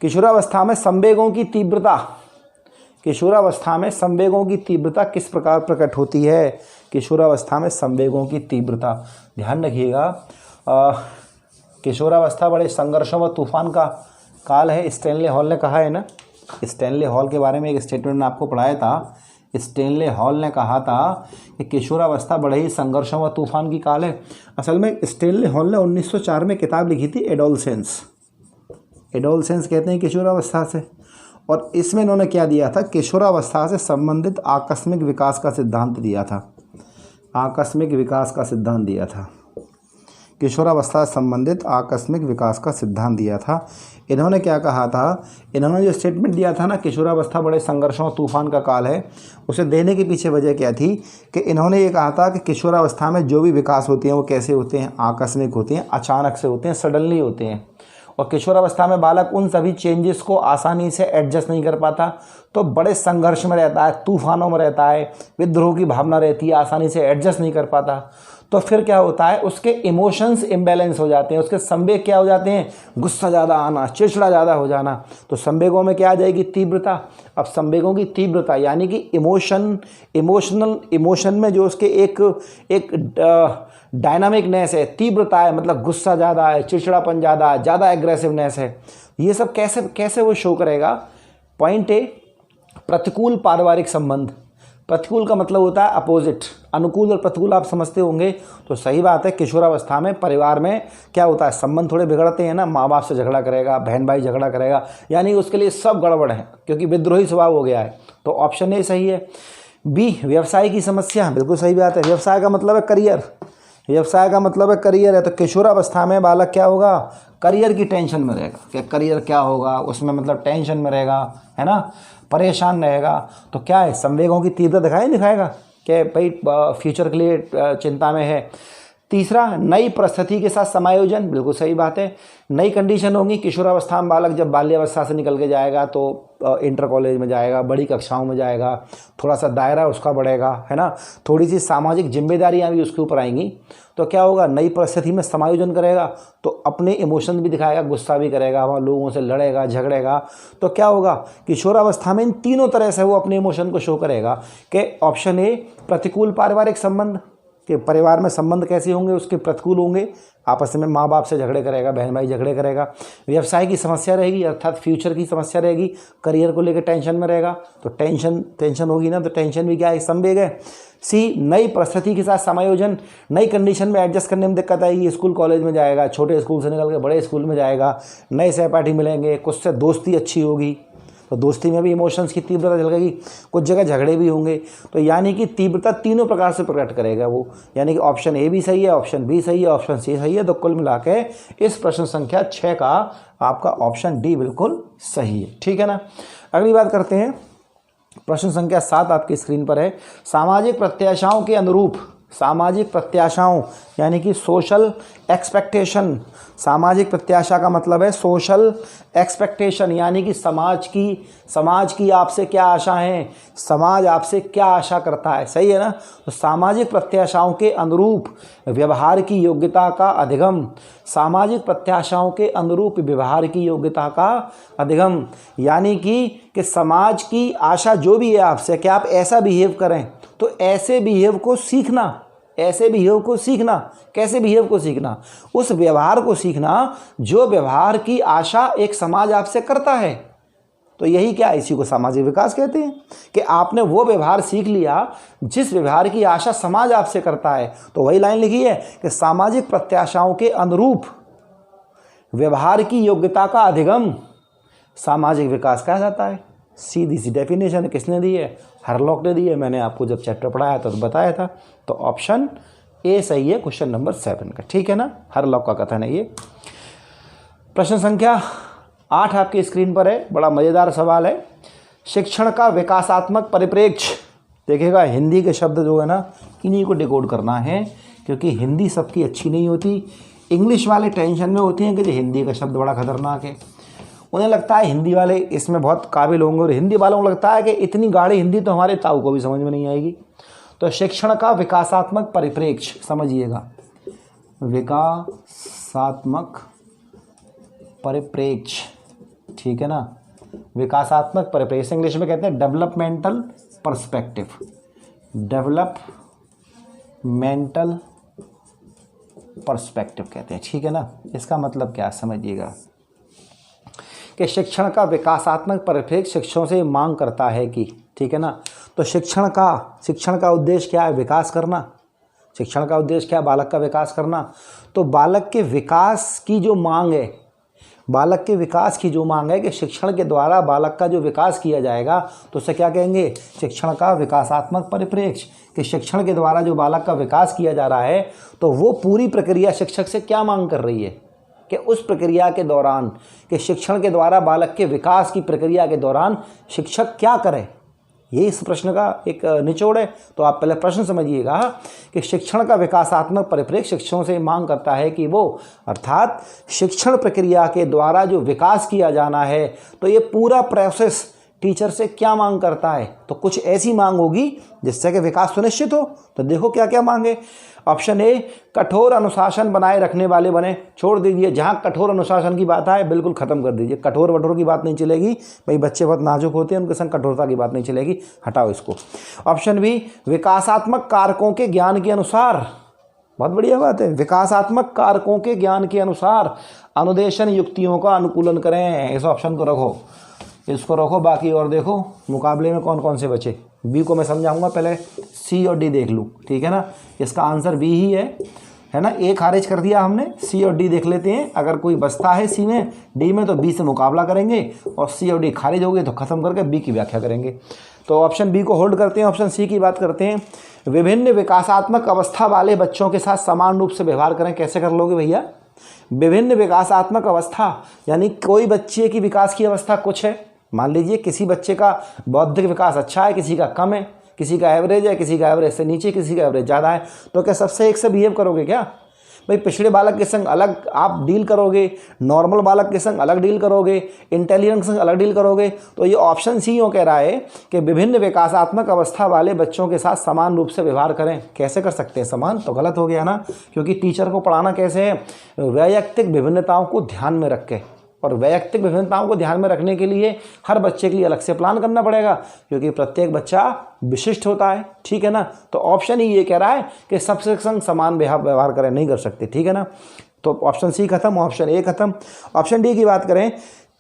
किशोरावस्था में संवेगों की तीव्रता, किशोरावस्था में संवेगों की तीव्रता किस प्रकार प्रकट होती है। किशोरावस्था में संवेगों की तीव्रता, ध्यान रखिएगा, किशोरावस्था बड़े संघर्षों व तूफान का काल है, स्टैनले हॉल ने कहा है ना। स्टैनले हॉल के बारे में एक स्टेटमेंट में आपको पढ़ाया था। स्टैनले हॉल ने कहा था कि किशोरावस्था बड़े ही संघर्षों व तूफान की काल है। असल में स्टैनले हॉल ने 1904 में किताब लिखी थी एडोलसेंस, एडोलसेंस कहते हैं किशोरावस्था से, और इसमें इन्होंने क्या दिया था, किशोरावस्था से संबंधित आकस्मिक विकास का सिद्धांत दिया था, आकस्मिक विकास का सिद्धांत दिया था, किशोरावस्था से संबंधित आकस्मिक विकास का सिद्धांत दिया था। इन्होंने क्या कहा था, इन्होंने जो स्टेटमेंट दिया था ना, किशोरावस्था बड़े संघर्षों तूफान का काल है, उसे देने के पीछे वजह क्या थी कि इन्होंने ये कहा था कि किशोरावस्था में जो भी विकास होते हैं वो कैसे होते हैं, आकस्मिक होते हैं, अचानक से होते हैं, सडनली होते हैं, और किशोरावस्था में बालक उन सभी चेंजेस को आसानी से एडजस्ट नहीं कर पाता, तो बड़े संघर्ष में रहता है, तूफानों में रहता है, विद्रोह की भावना रहती है, आसानी से एडजस्ट नहीं कर पाता। तो फिर क्या होता है, उसके इमोशंस इम्बैलेंस हो जाते हैं, उसके संवेग क्या हो जाते हैं, गुस्सा ज़्यादा आना, चिड़चिड़ा ज़्यादा हो जाना। तो संवेगों में क्या आ जाएगी, तीव्रता। अब संवेगों की तीव्रता यानी कि इमोशन में जो उसके एक डायनामिकनेस है, तीव्रता है, मतलब गुस्सा ज़्यादा है, चिड़चिड़ापन ज़्यादा है, ज़्यादा एग्रेसिवनेस है, ये सब कैसे वो शो करेगा। पॉइंट ए, प्रतिकूल पारिवारिक संबंध। प्रतिकूल का मतलब होता है अपोजिट, अनुकूल और प्रतिकूल आप समझते होंगे, तो सही बात है। किशोरावस्था में परिवार में क्या होता है, संबंध थोड़े बिगड़ते हैं ना, माँ बाप से झगड़ा करेगा, बहन भाई झगड़ा करेगा, यानी उसके लिए सब गड़बड़ है क्योंकि विद्रोही स्वभाव हो गया है। तो ऑप्शन ए सही है। बी, व्यवसाय की समस्या, बिल्कुल सही बात है। व्यवसाय का मतलब है करियर, व्यवसाय का मतलब है करियर है, तो किशोरावस्था में बालक क्या होगा, करियर की टेंशन में रहेगा कि करियर क्या होगा, उसमें मतलब टेंशन में रहेगा, है ना, परेशान रहेगा। तो क्या है, संवेगों की तीव्रता दिखाएगा कि भाई फ्यूचर के लिए चिंता में है। तीसरा, नई परिस्थिति के साथ समायोजन, बिल्कुल सही बात है। नई कंडीशन होंगी किशोरावस्था में, बालक जब बाल्यावस्था से निकल के जाएगा तो इंटर कॉलेज में जाएगा, बड़ी कक्षाओं में जाएगा, थोड़ा सा दायरा उसका बढ़ेगा, है ना, थोड़ी सी सामाजिक जिम्मेदारियां भी उसके ऊपर आएंगी। तो क्या होगा, नई परिस्थिति में समायोजन करेगा तो अपने इमोशन भी दिखाएगा, गुस्सा भी करेगा, वहाँ लोगों से लड़ेगा झगड़ेगा। तो क्या होगा, किशोरावस्था में इन तीनों तरह से वो अपने इमोशन को शो करेगा। कि ऑप्शन ए, प्रतिकूल पारिवारिक संबंध, कि परिवार में संबंध कैसे होंगे, उसके प्रतिकूल होंगे, आपस में माँ बाप से झगड़े करेगा, बहन भाई झगड़े करेगा। व्यवसाय की समस्या रहेगी, अर्थात फ्यूचर की समस्या रहेगी, करियर को लेकर टेंशन में रहेगा, तो टेंशन होगी ना, तो टेंशन भी क्या है, संवेग है। सी, नई परिस्थिति के साथ समायोजन, नई कंडीशन में एडजस्ट करने में दिक्कत आएगी, स्कूल कॉलेज में जाएगा, छोटे स्कूल से निकल के बड़े स्कूल में जाएगा, नए सहपाठी मिलेंगे, कुछ से दोस्ती अच्छी होगी, तो दोस्ती में भी इमोशंस की तीव्रता झलकेगी, कुछ जगह झगड़े भी होंगे। तो यानी कि तीव्रता तीनों प्रकार से प्रकट करेगा वो, यानी कि ऑप्शन ए भी सही है, ऑप्शन बी सही है, ऑप्शन सी सही है। तो कुल मिला के इस प्रश्न संख्या 6 का आपका ऑप्शन डी बिल्कुल सही है। ठीक है ना। अगली बात करते हैं, प्रश्न संख्या 7 आपकी स्क्रीन पर है। सामाजिक प्रत्याशाओं के अनुरूप, सामाजिक प्रत्याशाओं यानी कि सोशल एक्सपेक्टेशन, सामाजिक प्रत्याशा का मतलब है सोशल एक्सपेक्टेशन, यानी कि समाज की आपसे क्या आशा है, समाज आपसे क्या आशा करता है, सही है ना। तो सामाजिक प्रत्याशाओं के अनुरूप व्यवहार की योग्यता का अधिगम, सामाजिक प्रत्याशाओं के अनुरूप व्यवहार की योग्यता का अधिगम, यानी कि समाज की आशा जो भी है आपसे कि आप ऐसा बिहेव करें, तो ऐसे बिहेव को सीखना, ऐसे बिहेव को सीखना, कैसे बिहेव को सीखना, उस व्यवहार को सीखना जो व्यवहार की आशा एक समाज आपसे करता है। तो यही क्या, इसी को सामाजिक विकास कहते हैं कि आपने वो व्यवहार सीख लिया जिस व्यवहार की आशा समाज आपसे करता है। तो वही लाइन लिखी है कि सामाजिक प्रत्याशाओं के अनुरूप व्यवहार की योग्यता का अधिगम सामाजिक विकास कहा जाता है। सीधी सी डेफिनेशन किसने दी है? हरलॉक ने दी है। मैंने आपको जब चैप्टर पढ़ाया था तो बताया था। तो ऑप्शन ए सही है क्वेश्चन नंबर 7 का, ठीक है ना। हरलॉक का कथन है ये। प्रश्न संख्या 8 आपकी स्क्रीन पर है, बड़ा मज़ेदार सवाल है। शिक्षण का विकासात्मक परिप्रेक्ष्य। देखिएगा हिंदी के शब्द जो है ना, इन्हीं को डिकोड करना है, क्योंकि हिंदी सबकी अच्छी नहीं होती। इंग्लिश वाले टेंशन में होते हैं कि हिंदी का शब्द बड़ा खतरनाक है, उन्हें लगता है हिंदी वाले इसमें बहुत काबिल होंगे, और हिंदी वालों को लगता है कि इतनी गाढ़ी हिंदी तो हमारे ताऊ को भी समझ में नहीं आएगी। तो शिक्षण का विकासात्मक परिप्रेक्ष्य समझिएगा, विकासात्मक परिप्रेक्ष्य, ठीक है ना। विकासात्मक परिप्रेक्ष्य इंग्लिश में कहते हैं डेवलपमेंटल पर्सपेक्टिव, डेवलपमेंटल पर्सपेक्टिव कहते हैं, ठीक है ना। इसका मतलब क्या समझिएगा कि शिक्षण का विकासात्मक परिप्रेक्ष्य शिक्षकों से मांग करता है कि, ठीक है ना। तो शिक्षण का उद्देश्य क्या है? विकास करना। शिक्षण का उद्देश्य क्या है? बालक का विकास करना। तो बालक के विकास की जो मांग है, बालक के विकास की जो मांग है कि शिक्षण के द्वारा बालक का जो विकास किया जाएगा, तो उसे क्या कहेंगे? शिक्षण का विकासात्मक परिप्रेक्ष्य। कि शिक्षण के द्वारा जो बालक का विकास किया जा रहा है, तो वो पूरी प्रक्रिया शिक्षक से क्या मांग कर रही है कि उस प्रक्रिया के दौरान, कि शिक्षण के द्वारा बालक के विकास की प्रक्रिया के दौरान शिक्षक क्या करे। ये इस प्रश्न का एक निचोड़ है। तो आप पहले प्रश्न समझिएगा कि शिक्षण का विकासात्मक परिप्रेक्ष्य शिक्षकों से मांग करता है कि वो, अर्थात शिक्षण प्रक्रिया के द्वारा जो विकास किया जाना है, तो ये पूरा प्रोसेस टीचर से क्या मांग करता है। तो कुछ ऐसी मांग होगी जिससे कि विकास सुनिश्चित हो। तो देखो क्या क्या मांगे। ऑप्शन ए, कठोर अनुशासन बनाए रखने वाले बने। छोड़ दीजिए, जहाँ कठोर अनुशासन की बात आए बिल्कुल ख़त्म कर दीजिए। कठोर वठोर की बात नहीं चलेगी भाई, बच्चे बहुत नाजुक होते हैं, उनके संग कठोरता की बात नहीं चलेगी, हटाओ इसको। ऑप्शन बी, विकासात्मक कारकों के ज्ञान के अनुसार। बहुत बढ़िया बात है, विकासात्मक कारकों के ज्ञान के अनुसार अनुदेशन युक्तियों का अनुकूलन करें। इस ऑप्शन को रखो, इसको रखो, बाकी और देखो मुकाबले में कौन कौन से बचे। बी को मैं समझाऊंगा, पहले सी और डी देख लूँ, ठीक है ना। इसका आंसर बी ही है ना। ए खारिज कर दिया हमने, सी और डी देख लेते हैं। अगर कोई बचता है सी में, डी में, तो बी से मुकाबला करेंगे, और सी और डी खारिज हो गए तो ख़त्म करके बी की व्याख्या करेंगे। तो ऑप्शन बी को होल्ड करते हैं, ऑप्शन सी की बात करते हैं। विभिन्न विकासात्मक अवस्था वाले बच्चों के साथ समान रूप से व्यवहार करें। कैसे कर लोगे भैया? विभिन्न विकासात्मक अवस्था यानी कोई बच्चे की विकास की अवस्था कुछ है। मान लीजिए किसी बच्चे का बौद्धिक विकास अच्छा है, किसी का कम है, किसी का एवरेज है, किसी का एवरेज से नीचे, किसी का एवरेज ज़्यादा है। तो क्या सबसे एक से बिहेव करोगे क्या? भाई पिछड़े बालक के संग अलग आप डील करोगे, नॉर्मल बालक के संग अलग डील करोगे, इंटेलिजेंट के संग अलग डील करोगे। तो ये ऑप्शन सी यूँ कह रहा है कि विभिन्न विकासात्मक अवस्था वाले बच्चों के साथ समान रूप से व्यवहार करें। कैसे कर सकते हैं समान? तो गलत हो गया ना, क्योंकि टीचर को पढ़ाना कैसे है? वैयक्तिक विभिन्नताओं को ध्यान में रख के, और वैयक्तिक विभिन्नताओं को ध्यान में रखने के लिए हर बच्चे के लिए अलग से प्लान करना पड़ेगा, क्योंकि प्रत्येक बच्चा विशिष्ट होता है, ठीक है ना। तो ऑप्शन ही ये कह रहा है कि सबसे संग समान व्यवहार करें, नहीं कर सकते, ठीक है ना। तो ऑप्शन सी खत्म, ऑप्शन ए खत्म। ऑप्शन डी की बात करें,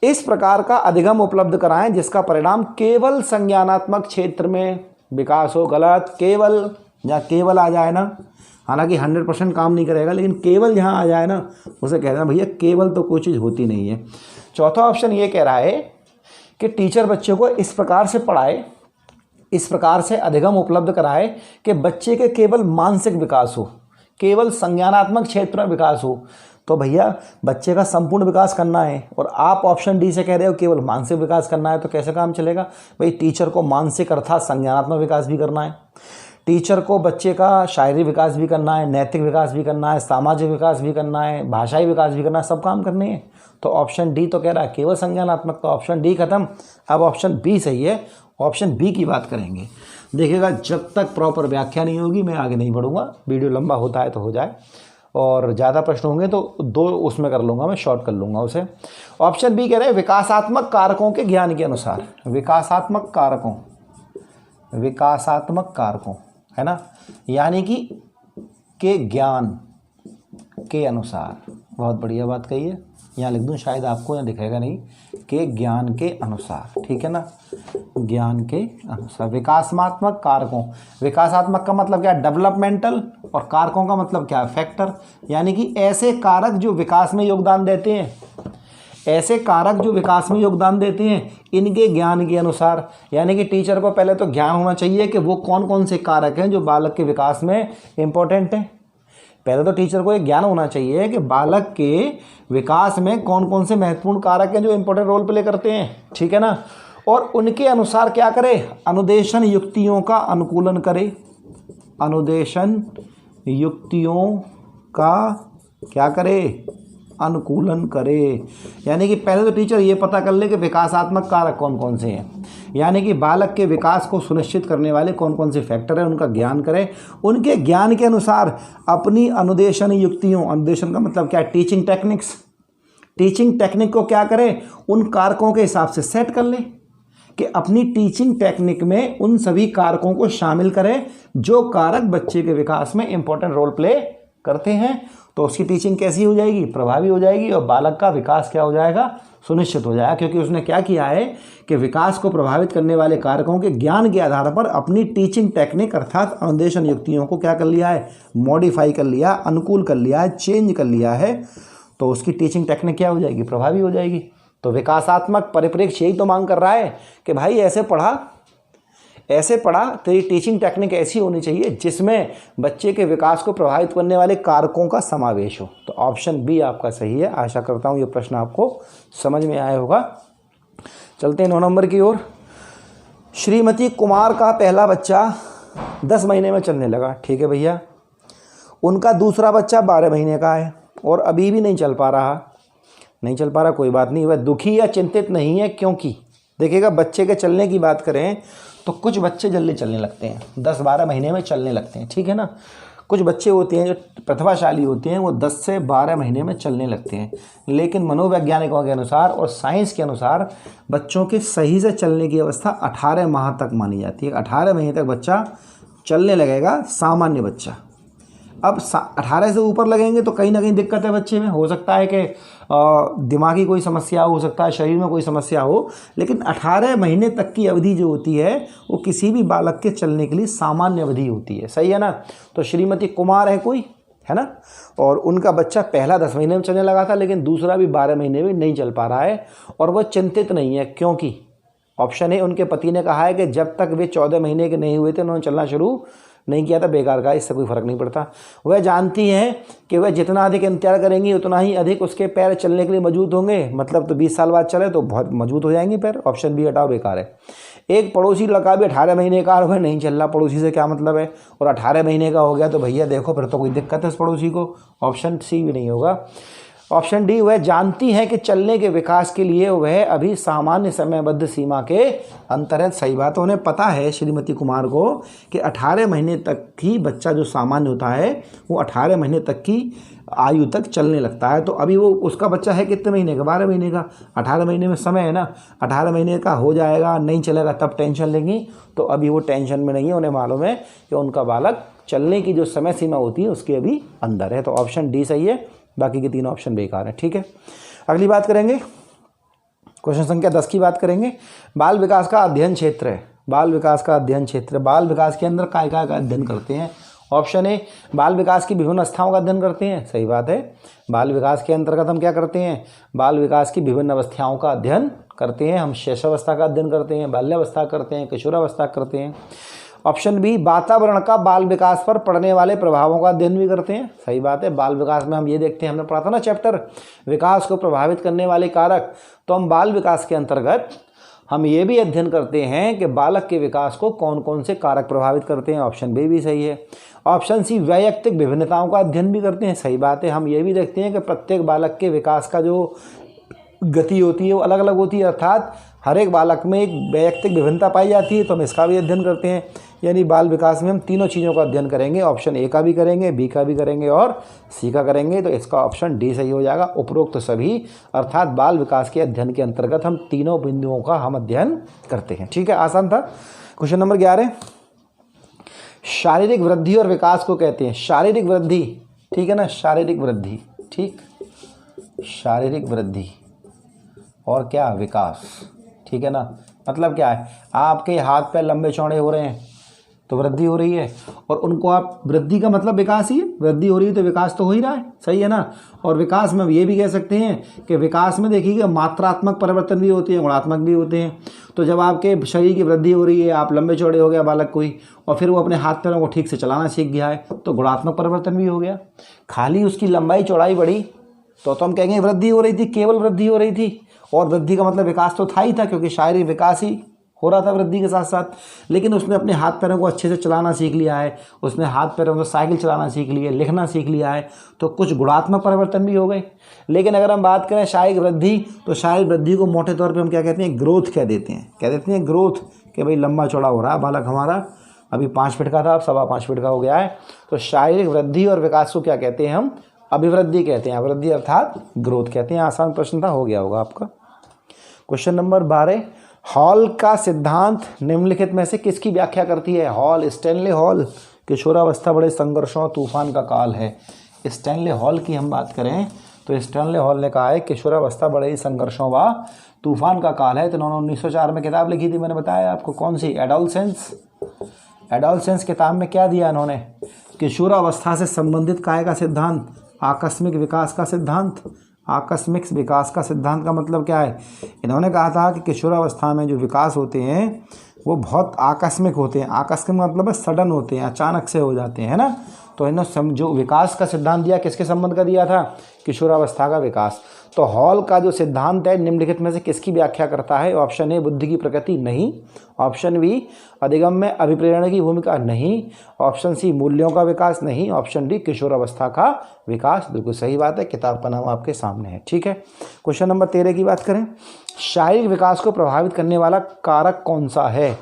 इस प्रकार का अधिगम उपलब्ध कराएं जिसका परिणाम केवल संज्ञानात्मक क्षेत्र में विकास हो। गलत। केवल, जहाँ केवल आ जाए ना, हालांकि 100% काम नहीं करेगा, लेकिन केवल जहाँ आ जाए ना, उसे कह देना भैया केवल तो कोई चीज़ होती नहीं है। चौथा ऑप्शन ये कह रहा है कि टीचर बच्चे को इस प्रकार से पढ़ाए, इस प्रकार से अधिगम उपलब्ध कराए कि बच्चे के केवल मानसिक विकास हो, केवल संज्ञानात्मक क्षेत्र में विकास हो। तो भैया बच्चे का संपूर्ण विकास करना है, और आप ऑप्शन डी से कह रहे हो केवल मानसिक विकास करना है, तो कैसे काम चलेगा भाई? टीचर को मानसिक अर्थात संज्ञानात्मक विकास भी करना है, टीचर को बच्चे का शारीरिक विकास भी करना है, नैतिक विकास भी करना है, सामाजिक विकास भी करना है, भाषाई विकास भी करना है, सब काम करने हैं। तो ऑप्शन डी तो कह रहा है केवल संज्ञानात्मक, तो ऑप्शन डी खत्म। अब ऑप्शन बी सही है, ऑप्शन बी की बात करेंगे। देखिएगा जब तक प्रॉपर व्याख्या नहीं होगी मैं आगे नहीं बढ़ूंगा। वीडियो लंबा होता है तो हो जाए, और ज़्यादा प्रश्न होंगे तो 2 उसमें कर लूँगा, मैं शॉर्ट कर लूँगा उसे। ऑप्शन बी कह रहे हैं विकासात्मक कारकों के ज्ञान के अनुसार। विकासात्मक कारकों, विकासात्मक कारकों, है ना, यानी कि के ज्ञान के अनुसार। बहुत बढ़िया बात कही है, यहाँ लिख दूँ शायद आपको यहाँ दिखेगा नहीं, के ज्ञान के अनुसार, ठीक है ना, ज्ञान के अनुसार। विकासात्मक कारकों, विकासात्मक का मतलब क्या, डेवलपमेंटल, और कारकों का मतलब क्या, फैक्टर, यानी कि ऐसे कारक जो विकास में योगदान देते हैं, ऐसे कारक जो विकास में योगदान देते हैं इनके ज्ञान के अनुसार। यानी कि टीचर को पहले तो ज्ञान होना चाहिए कि वो कौन कौन से कारक हैं जो बालक के विकास में इंपॉर्टेंट हैं। पहले तो टीचर को एक ज्ञान होना चाहिए कि बालक के विकास में कौन कौन से महत्वपूर्ण कारक हैं जो इंपॉर्टेंट रोल प्ले करते हैं, ठीक है ना। और उनके अनुसार क्या करे, अनुदेशन युक्तियों का अनुकूलन करे, अनुदेशन युक्तियों का क्या करे, अनुकूलन करे। यानी कि पहले तो टीचर ये पता कर ले कि विकासात्मक कारक कौन कौन से हैं, यानी कि बालक के विकास को सुनिश्चित करने वाले कौन कौन से फैक्टर हैं, उनका ज्ञान करें। उनके ज्ञान के अनुसार अपनी अनुदेशन युक्तियों, अनुदेशन का मतलब क्या, टीचिंग टेक्निक्स, टीचिंग टेक्निक को क्या करें, उन कारकों के हिसाब से सेट कर लें कि अपनी टीचिंग टेक्निक में उन सभी कारकों को शामिल करें जो कारक बच्चे के विकास में इंपॉर्टेंट रोल प्ले करते हैं। तो उसकी टीचिंग कैसी हो जाएगी, प्रभावी हो जाएगी, और बालक का विकास क्या हो जाएगा, सुनिश्चित हो जाएगा, क्योंकि उसने क्या किया है कि विकास को प्रभावित करने वाले कारकों के ज्ञान के आधार पर अपनी टीचिंग टेक्निक अर्थात अनुदेशन युक्तियों को क्या कर लिया है, मॉडिफाई कर लिया, अनुकूल कर लिया है, चेंज कर लिया है। तो उसकी टीचिंग टेक्निक क्या हो जाएगी, प्रभावी हो जाएगी। तो विकासात्मक परिप्रेक्ष्य यही तो मांग कर रहा है कि भाई ऐसे पढ़ा, तेरी टीचिंग टेक्निक ऐसी होनी चाहिए जिसमें बच्चे के विकास को प्रभावित करने वाले कारकों का समावेश हो। तो ऑप्शन बी आपका सही है। आशा करता हूँ ये प्रश्न आपको समझ में आया होगा। चलते हैं 9 नंबर की ओर। श्रीमती कुमार का पहला बच्चा 10 महीने में चलने लगा, ठीक है भैया। उनका दूसरा बच्चा 12 महीने का है और अभी भी नहीं चल पा रहा, कोई बात नहीं, वह दुखी या चिंतित नहीं है, क्योंकि देखिएगा बच्चे के चलने की बात करें तो कुछ बच्चे जल्दी चलने लगते हैं, 10-12 महीने में चलने लगते हैं, ठीक है ना। कुछ बच्चे होते हैं जो प्रतिभाशाली होते हैं, वो 10 से 12 महीने में चलने लगते हैं। लेकिन मनोवैज्ञानिकों के अनुसार और साइंस के अनुसार बच्चों के सही से चलने की अवस्था 18 माह तक मानी जाती है। 18 महीने तक बच्चा चलने लगेगा, सामान्य बच्चा। अब 18 से ऊपर लगेंगे तो कहीं ना कहीं दिक्कत है बच्चे में, हो सकता है कि दिमागी कोई समस्या हो सकता है, शरीर में कोई समस्या हो, लेकिन 18 महीने तक की अवधि जो होती है वो किसी भी बालक के चलने के लिए सामान्य अवधि होती है, सही है ना। तो श्रीमती कुमार है कोई, है ना, और उनका बच्चा पहला 10 महीने में चलने लगा था, लेकिन दूसरा भी 12 महीने में नहीं चल पा रहा है, और वह चिंतित नहीं है, क्योंकि ऑप्शन ए, उनके पति ने कहा है कि जब तक वे 14 महीने के नहीं हुए थे उन्होंने चलना शुरू नहीं किया था, बेकार का, इससे कोई फ़र्क नहीं पड़ता। वह जानती हैं कि वह जितना अधिक इंतजार करेंगी उतना ही अधिक उसके पैर चलने के लिए मजबूत होंगे, मतलब तो 20 साल बाद चले तो बहुत मजबूत हो जाएंगे पैर। ऑप्शन बी हटाओ, बेकार है। एक पड़ोसी लड़का भी 18 महीने का, वह नहीं चल रहा, पड़ोसी से क्या मतलब है, और 18 महीने का हो गया तो भैया देखो फिर तो कोई दिक्कत है इस पड़ोसी को। ऑप्शन सी भी नहीं होगा। ऑप्शन डी, वह जानती है कि चलने के विकास के लिए वह अभी सामान्य समयबद्ध सीमा के अंतर है। सही बात है, उन्हें पता है श्रीमती कुमार को कि 18 महीने तक ही बच्चा जो सामान्य होता है वो 18 महीने तक की आयु तक चलने लगता है। तो अभी वो उसका बच्चा है कितने महीने का, 12 महीने का। 18 महीने में समय है ना, 18 महीने का हो जाएगा, नहीं चलेगा तब टेंशन लेंगी, तो अभी वो टेंशन में नहीं है। उन्हें मालूम है कि उनका बालक चलने की जो समय सीमा होती है उसके अभी अंदर है। तो ऑप्शन डी सही है, बाकी के 3 ऑप्शन बेकार है, ठीक है। अगली बात करेंगे, क्वेश्चन संख्या 10 की बात करेंगे। बाल विकास का अध्ययन क्षेत्र है, बाल विकास का अध्ययन क्षेत्र, बाल विकास के अंदर काय का अध्ययन करते हैं। ऑप्शन ए, बाल विकास की विभिन्न अवस्थाओं का अध्ययन करते हैं, सही बात है। बाल विकास के अंतर्गत हम क्या करते हैं, बाल विकास की विभिन्न अवस्थाओं का अध्ययन करते हैं। हम शैशवावस्था का अध्ययन करते हैं, बाल्यावस्था करते हैं, किशोरावस्था करते हैं। ऑप्शन बी, वातावरण का बाल विकास पर पड़ने वाले प्रभावों का अध्ययन भी करते हैं, सही बात है। बाल विकास में हम ये देखते हैं, हमने पढ़ा था ना चैप्टर विकास को प्रभावित करने वाले कारक, तो हम बाल विकास के अंतर्गत हम ये भी अध्ययन करते हैं कि बालक के विकास को कौन कौन से कारक प्रभावित करते हैं। ऑप्शन बी भी सही है। ऑप्शन सी, वैयक्तिक विभिन्नताओं का अध्ययन भी करते हैं, सही बात है। हम ये भी देखते हैं कि प्रत्येक बालक के विकास का जो गति होती है वो अलग अलग होती है, अर्थात हर एक बालक में एक वैयक्तिक विभिन्नता पाई जाती है, तो हम इसका भी अध्ययन करते हैं। यानी बाल विकास में हम तीनों चीज़ों का अध्ययन करेंगे, ऑप्शन ए का भी करेंगे, बी का भी करेंगे और सी का करेंगे। तो इसका ऑप्शन डी सही हो जाएगा, उपरोक्त सभी, अर्थात बाल विकास के अध्ययन के अंतर्गत हम तीनों बिंदुओं का हम अध्ययन करते हैं, ठीक है। आसान था। क्वेश्चन नंबर 11, शारीरिक वृद्धि और विकास को कहते हैं शारीरिक वृद्धि, ठीक है ना, शारीरिक वृद्धि, ठीक, शारीरिक वृद्धि और क्या, विकास। ठीक है ना, मतलब क्या है, आपके हाथ पैर लंबे चौड़े हो रहे हैं तो वृद्धि हो रही है, और उनको आप, वृद्धि का मतलब विकास ही है, वृद्धि हो रही है तो विकास तो हो ही रहा है, सही है ना। और विकास में ये भी कह सकते हैं कि विकास में देखिएगा मात्रात्मक परिवर्तन भी होते हैं, गुणात्मक भी होते हैं। तो जब आपके शरीर की वृद्धि हो रही है, आप लंबे चौड़े हो गया बालक कोई, और फिर वो अपने हाथ पैरों को ठीक से चलाना सीख गया है, तो गुणात्मक परिवर्तन भी हो गया। खाली उसकी लंबाई चौड़ाई बढ़ी तो हम कहेंगे वृद्धि हो रही थी, केवल वृद्धि हो रही थी, और वृद्धि का मतलब विकास तो था ही था, क्योंकि शारीरिक विकास ही हो रहा था वृद्धि के साथ साथ। लेकिन उसने अपने हाथ पैरों को अच्छे से चलाना सीख लिया है, उसने हाथ पैरों को साइकिल चलाना सीख लिया, लिखना सीख लिया है, तो कुछ गुणात्मक परिवर्तन भी हो गए। लेकिन अगर हम बात करें शारीरिक वृद्धि, तो शारीरिक वृद्धि को मोटे तौर पे हम क्या कहते हैं, ग्रोथ कह देते हैं। क्या देते हैं, ग्रोथ, कि भाई लंबा चौड़ा हो रहा है बालक हमारा, अभी 5 फीट का था अब 5.25 फीट का हो गया है। तो शारीरिक वृद्धि और विकास को क्या कहते हैं, हम अभिवृद्धि कहते हैं। अभिवृद्धि अर्थात ग्रोथ कहते हैं। आसान प्रश्न था, हो गया होगा आपका। क्वेश्चन नंबर 12, हॉल का सिद्धांत निम्नलिखित में से किसकी व्याख्या करती है। हॉल, स्टैनले हॉल, किशोरावस्था बड़े संघर्षों तूफान का काल है। स्टैनले हॉल की हम बात करें तो स्टैनले हॉल ने कहा है किशोरावस्था बड़े ही संघर्षों व तूफान का काल है। तो उन्होंने 1904 में किताब लिखी थी, मैंने बताया आपको, कौन सी, एडोलसेंस। एडोलसेंस किताब में क्या दिया इन्होंने, किशोरावस्था से संबंधित काय का सिद्धांत, आकस्मिक विकास का सिद्धांत। आकस्मिक विकास का सिद्धांत का मतलब क्या है, इन्होंने कहा था कि किशोरावस्था में जो विकास होते हैं वो बहुत आकस्मिक होते हैं। आकस्मिक मतलब है सडन होते हैं, अचानक से हो जाते हैं, है ना। तो इन्होंने जो विकास का सिद्धांत दिया, किसके संबंध का दिया था, किशोरावस्था का विकास। तो हॉल का जो सिद्धांत है निम्नलिखित में से किसकी व्याख्या करता है। ऑप्शन ए, बुद्धि की प्रकृति, नहीं। ऑप्शन बी, अधिगम में अभिप्रेरण की भूमिका, नहीं। ऑप्शन सी, मूल्यों का विकास, नहीं। ऑप्शन डी, किशोरावस्था का विकास। बिल्कुल सही बात है, किताब का नाम आपके सामने है। ठीक है, क्वेश्चन नंबर 13 की बात करें, शारीरिक विकास को प्रभावित करने वाला कारक कौन सा है।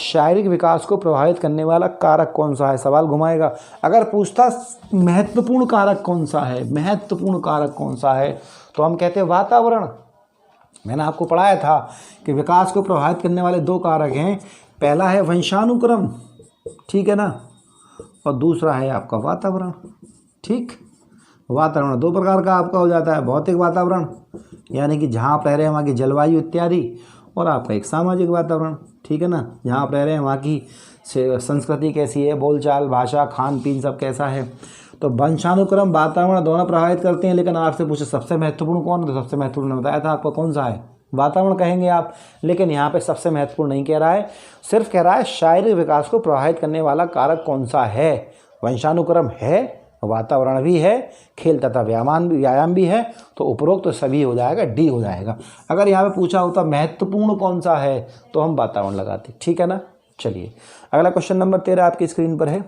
शारीरिक विकास को प्रभावित करने वाला कारक कौन सा है, सवाल घुमाएगा। अगर पूछता महत्वपूर्ण कारक कौन सा है, महत्वपूर्ण कारक कौन सा है, तो हम कहते हैं वातावरण। मैंने आपको पढ़ाया था कि विकास को प्रभावित करने वाले 2 कारक हैं, पहला है वंशानुक्रम, ठीक है ना, और दूसरा है आपका वातावरण। ठीक, वातावरण 2 प्रकार का आपका हो जाता है, भौतिक वातावरण यानी कि जहाँ आप रह रहे हैं वहाँ की जलवायु इत्यादि, और आपका एक सामाजिक वातावरण, ठीक है ना, जहाँ आप रह रहे हैं वहाँ की संस्कृति कैसी है, बोलचाल, भाषा, खान पीन सब कैसा है। तो वंशानुक्रम, वातावरण दोनों प्रभावित करते हैं। लेकिन आपसे पूछे सबसे महत्वपूर्ण कौन, तो सबसे महत्वपूर्ण बताया था आपको, कौन सा है, वातावरण कहेंगे आप। लेकिन यहाँ पे सबसे महत्वपूर्ण नहीं कह रहा है, सिर्फ कह रहा है शारीरिक विकास को प्रभावित करने वाला कारक कौन सा है। वंशानुक्रम है, वातावरण भी है, खेल तथा व्यायाम भी है, तो उपरोक्त तो सभी हो जाएगा, डी हो जाएगा। अगर यहाँ पे पूछा होता महत्वपूर्ण कौन सा है तो हम वातावरण लगाते, ठीक है ना। चलिए अगला क्वेश्चन नंबर 13 आपकी स्क्रीन पर है,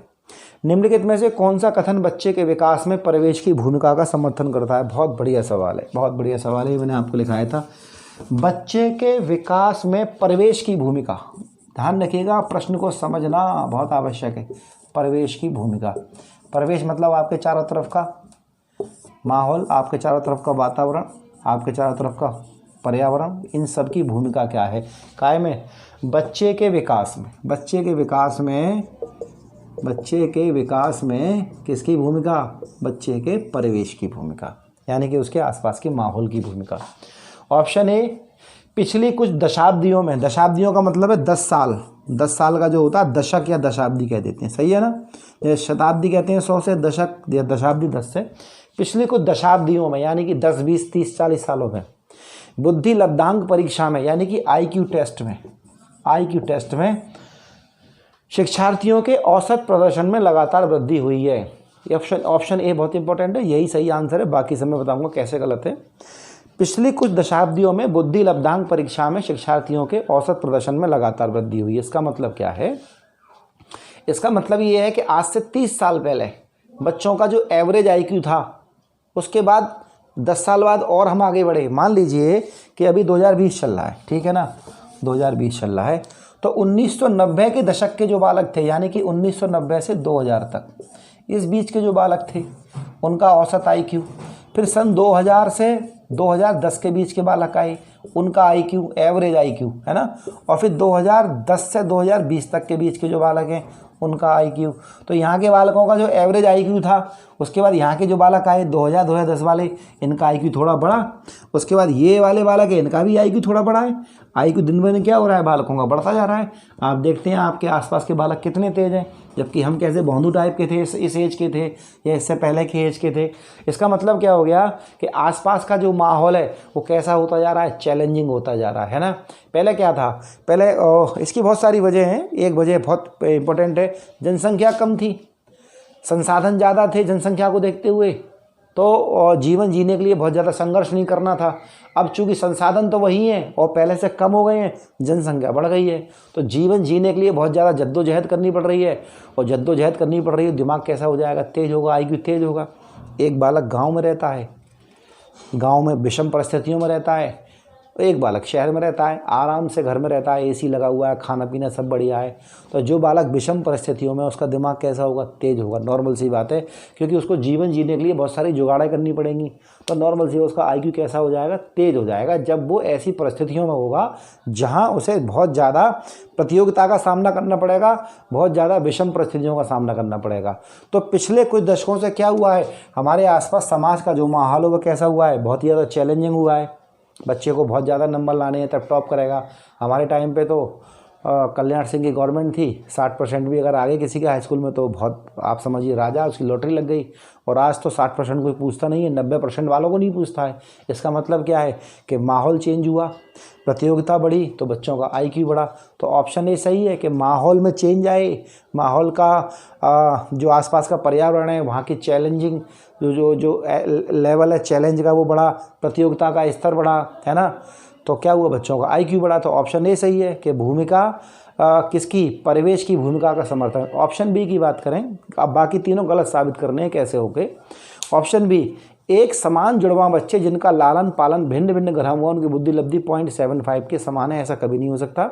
निम्नलिखित में से कौन सा कथन बच्चे के विकास में परिवेश की भूमिका का समर्थन करता है। बहुत बढ़िया सवाल है, बहुत बढ़िया सवाल है, मैंने आपको लिखाया था। बच्चे के विकास में परिवेश की भूमिका, ध्यान रखिएगा, प्रश्न को समझना बहुत आवश्यक है। परिवेश की भूमिका, परिवेश मतलब आपके चारों तरफ का माहौल, आपके चारों तरफ का वातावरण, आपके चारों तरफ का पर्यावरण, इन सब की भूमिका क्या है काय में, बच्चे के विकास में। बच्चे के विकास में, बच्चे के विकास में किसकी भूमिका, बच्चे के परिवेश की भूमिका, यानी कि उसके आसपास के माहौल की भूमिका। ऑप्शन ए, पिछली कुछ दशाब्दियों में, दशाब्दियों का मतलब है 10 साल, 10 साल का जो होता है दशक या दशाब्दी कह देते हैं, सही है ना। जैसे शताब्दी कहते हैं 100 से, दशक या दशाब्दी 10 से। पिछली कुछ दशाब्दियों में यानी कि 10, 20, 30, 40 सालों में बुद्धि लब्धांक परीक्षा में यानी कि IQ टेस्ट में, IQ टेस्ट में शिक्षार्थियों के औसत प्रदर्शन में लगातार वृद्धि हुई है। ऑप्शन ए बहुत इंपॉर्टेंट है, यही सही आंसर है, बाकी सब मैं बताऊंगा कैसे गलत है। पिछली कुछ दशाब्दियों में बुद्धि लब्धांक परीक्षा में शिक्षार्थियों के औसत प्रदर्शन में लगातार वृद्धि हुई है। इसका मतलब क्या है, इसका मतलब ये है कि आज से 30 साल पहले बच्चों का जो एवरेज IQ था, उसके बाद 10 साल बाद और हम आगे बढ़े। मान लीजिए कि अभी 2020 चल रहा है, ठीक है ना, 2020 चल रहा है, तो 1990 के दशक के जो बालक थे, यानी कि 1990 से 2000 तक, इस बीच के जो बालक थे उनका औसत IQ फिर सन 2000 से 2010 के बीच के बालक आए, उनका आईक्यू, एवरेज आईक्यू, है ना। और फिर 2010 से 2020 तक के बीच के जो बालक हैं उनका आईक्यू। तो यहाँ के बालकों का जो एवरेज आईक्यू था, उसके बाद यहाँ के जो बालक आए 2010 वाले, इनका आईक्यू थोड़ा बढ़ा। उसके बाद ये वाले बालक है, इनका भी आईक्यू थोड़ा बढ़ा है। आईक्यू दिन ब दिन क्या हो रहा है, बालकों का बढ़ता जा रहा है। आप देखते हैं आपके आसपास के बालक कितने तेज हैं, जबकि हम कैसे भौंदू टाइप के थे, इस एज के थे या इससे पहले के एज के थे। इसका मतलब क्या हो गया कि आसपास का जो माहौल है वो कैसा होता जा रहा है, चैलेंजिंग होता जा रहा है ना। पहले क्या था, पहले इसकी बहुत सारी वजह हैं। एक वजह बहुत इंपॉर्टेंट है, जनसंख्या कम थी, संसाधन ज़्यादा थे जनसंख्या को देखते हुए, तो जीवन जीने के लिए बहुत ज़्यादा संघर्ष नहीं करना था। अब चूंकि संसाधन तो वही हैं और पहले से कम हो गए हैं, जनसंख्या बढ़ गई है, तो जीवन जीने के लिए बहुत ज़्यादा जद्दोजहद करनी पड़ रही है। और जद्दोजहद करनी पड़ रही है, दिमाग कैसा हो जाएगा, तेज होगा, आईक्यू तेज होगा। एक बालक गांव में रहता है, गांव में विषम परिस्थितियों में रहता है, एक बालक शहर में रहता है, आराम से घर में रहता है, एसी लगा हुआ है, खाना पीना सब बढ़िया है। तो जो बालक विषम परिस्थितियों में, उसका दिमाग कैसा होगा, तेज होगा। नॉर्मल सी बात है, क्योंकि उसको जीवन जीने के लिए बहुत सारी जुगाड़ें करनी पड़ेंगी। तो नॉर्मल सी उसका आईक्यू कैसा हो जाएगा, तेज हो जाएगा, जब वो ऐसी परिस्थितियों में होगा जहाँ उसे बहुत ज़्यादा प्रतियोगिता का सामना करना पड़ेगा, बहुत ज़्यादा विषम परिस्थितियों का सामना करना पड़ेगा। तो पिछले कुछ दशकों से क्या हुआ है, हमारे आसपास समाज का जो माहौल है वो कैसा हुआ है, बहुत ही ज़्यादा चैलेंजिंग हुआ है। बच्चे को बहुत ज़्यादा नंबर लाने हैं तब टॉप करेगा। हमारे टाइम पे तो कल्याण सिंह की गवर्नमेंट थी, 60% भी अगर आगे किसी के हाई स्कूल में तो बहुत, आप समझिए राजा, उसकी लॉटरी लग गई। और आज तो 60% कोई पूछता नहीं है, 90% वालों को नहीं पूछता है। इसका मतलब क्या है कि माहौल चेंज हुआ, प्रतियोगिता बढ़ी, तो बच्चों का आईक्यू बढ़ा। तो ऑप्शन ए सही है कि माहौल में चेंज आए, माहौल का जो आसपास का पर्यावरण है, वहाँ की चैलेंजिंग जो लेवल है चैलेंज का वो बढ़ा, प्रतियोगिता का स्तर बढ़ा, है ना। तो क्या हुआ, बच्चों का आईक्यू बढ़ा। तो ऑप्शन ए सही है कि भूमिका किसकी, परिवेश की भूमिका का समर्थन। ऑप्शन बी की बात करें, अब बाकी तीनों गलत साबित करने हैं कैसे होके। ऑप्शन बी, एक समान जुड़वा बच्चे जिनका लालन पालन भिन्न भिन्न ग्रह हुआ, उनकी बुद्धि लब्धि 0.75 के समान है, ऐसा कभी नहीं हो सकता।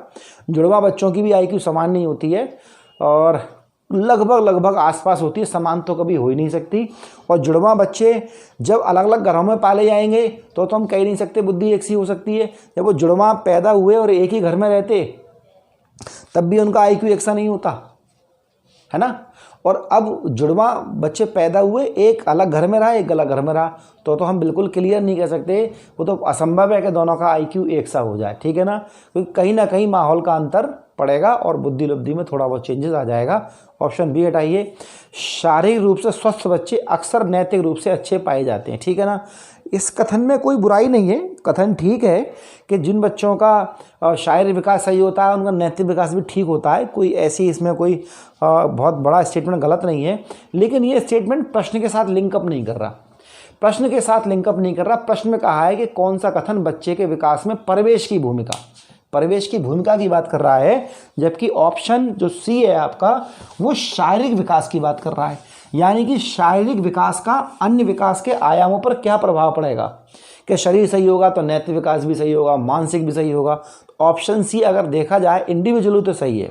जुड़वा बच्चों की भी आईक्यू समान नहीं होती है और लगभग आसपास होती है, समान तो कभी हो ही नहीं सकती। और जुड़वा बच्चे जब अलग अलग घरों में पाले जाएंगे तो हम कह नहीं सकते बुद्धि एक सी हो सकती है। जब वो जुड़वा पैदा हुए और एक ही घर में रहते तब भी उनका आईक्यू एक सा नहीं होता, है ना। और अब जुड़वा बच्चे पैदा हुए, एक अलग घर में रहा, एक अलग घर में रहा, तो हम बिल्कुल क्लियर नहीं कह सकते, वो तो असंभव है कि दोनों का आईक्यू एक सा हो जाए, ठीक है ना। क्योंकि कहीं ना कहीं माहौल का अंतर पड़ेगा और बुद्धि लब्धि में थोड़ा बहुत चेंजेस आ जाएगा। ऑप्शन बी हटाइए। शारीरिक रूप से स्वस्थ बच्चे अक्सर नैतिक रूप से अच्छे पाए जाते हैं, ठीक है ना। इस कथन में कोई बुराई नहीं है, कथन ठीक है कि जिन बच्चों का शारीरिक विकास सही होता है उनका नैतिक विकास भी ठीक होता है, कोई ऐसी इसमें कोई बहुत बड़ा स्टेटमेंट गलत नहीं है। लेकिन ये स्टेटमेंट प्रश्न के साथ लिंकअप नहीं कर रहा, प्रश्न के साथ लिंकअप नहीं कर रहा। प्रश्न में कहा है कि कौन सा कथन बच्चे के विकास में परिवेश की भूमिका की बात कर रहा है, जबकि ऑप्शन जो सी है आपका वो शारीरिक विकास की बात कर रहा है। यानी कि शारीरिक विकास का अन्य विकास के आयामों पर क्या प्रभाव पड़ेगा, कि शरीर सही होगा तो नैतिक विकास भी सही होगा, मानसिक भी सही होगा। ऑप्शन सी अगर देखा जाए इंडिविजुअली तो सही है,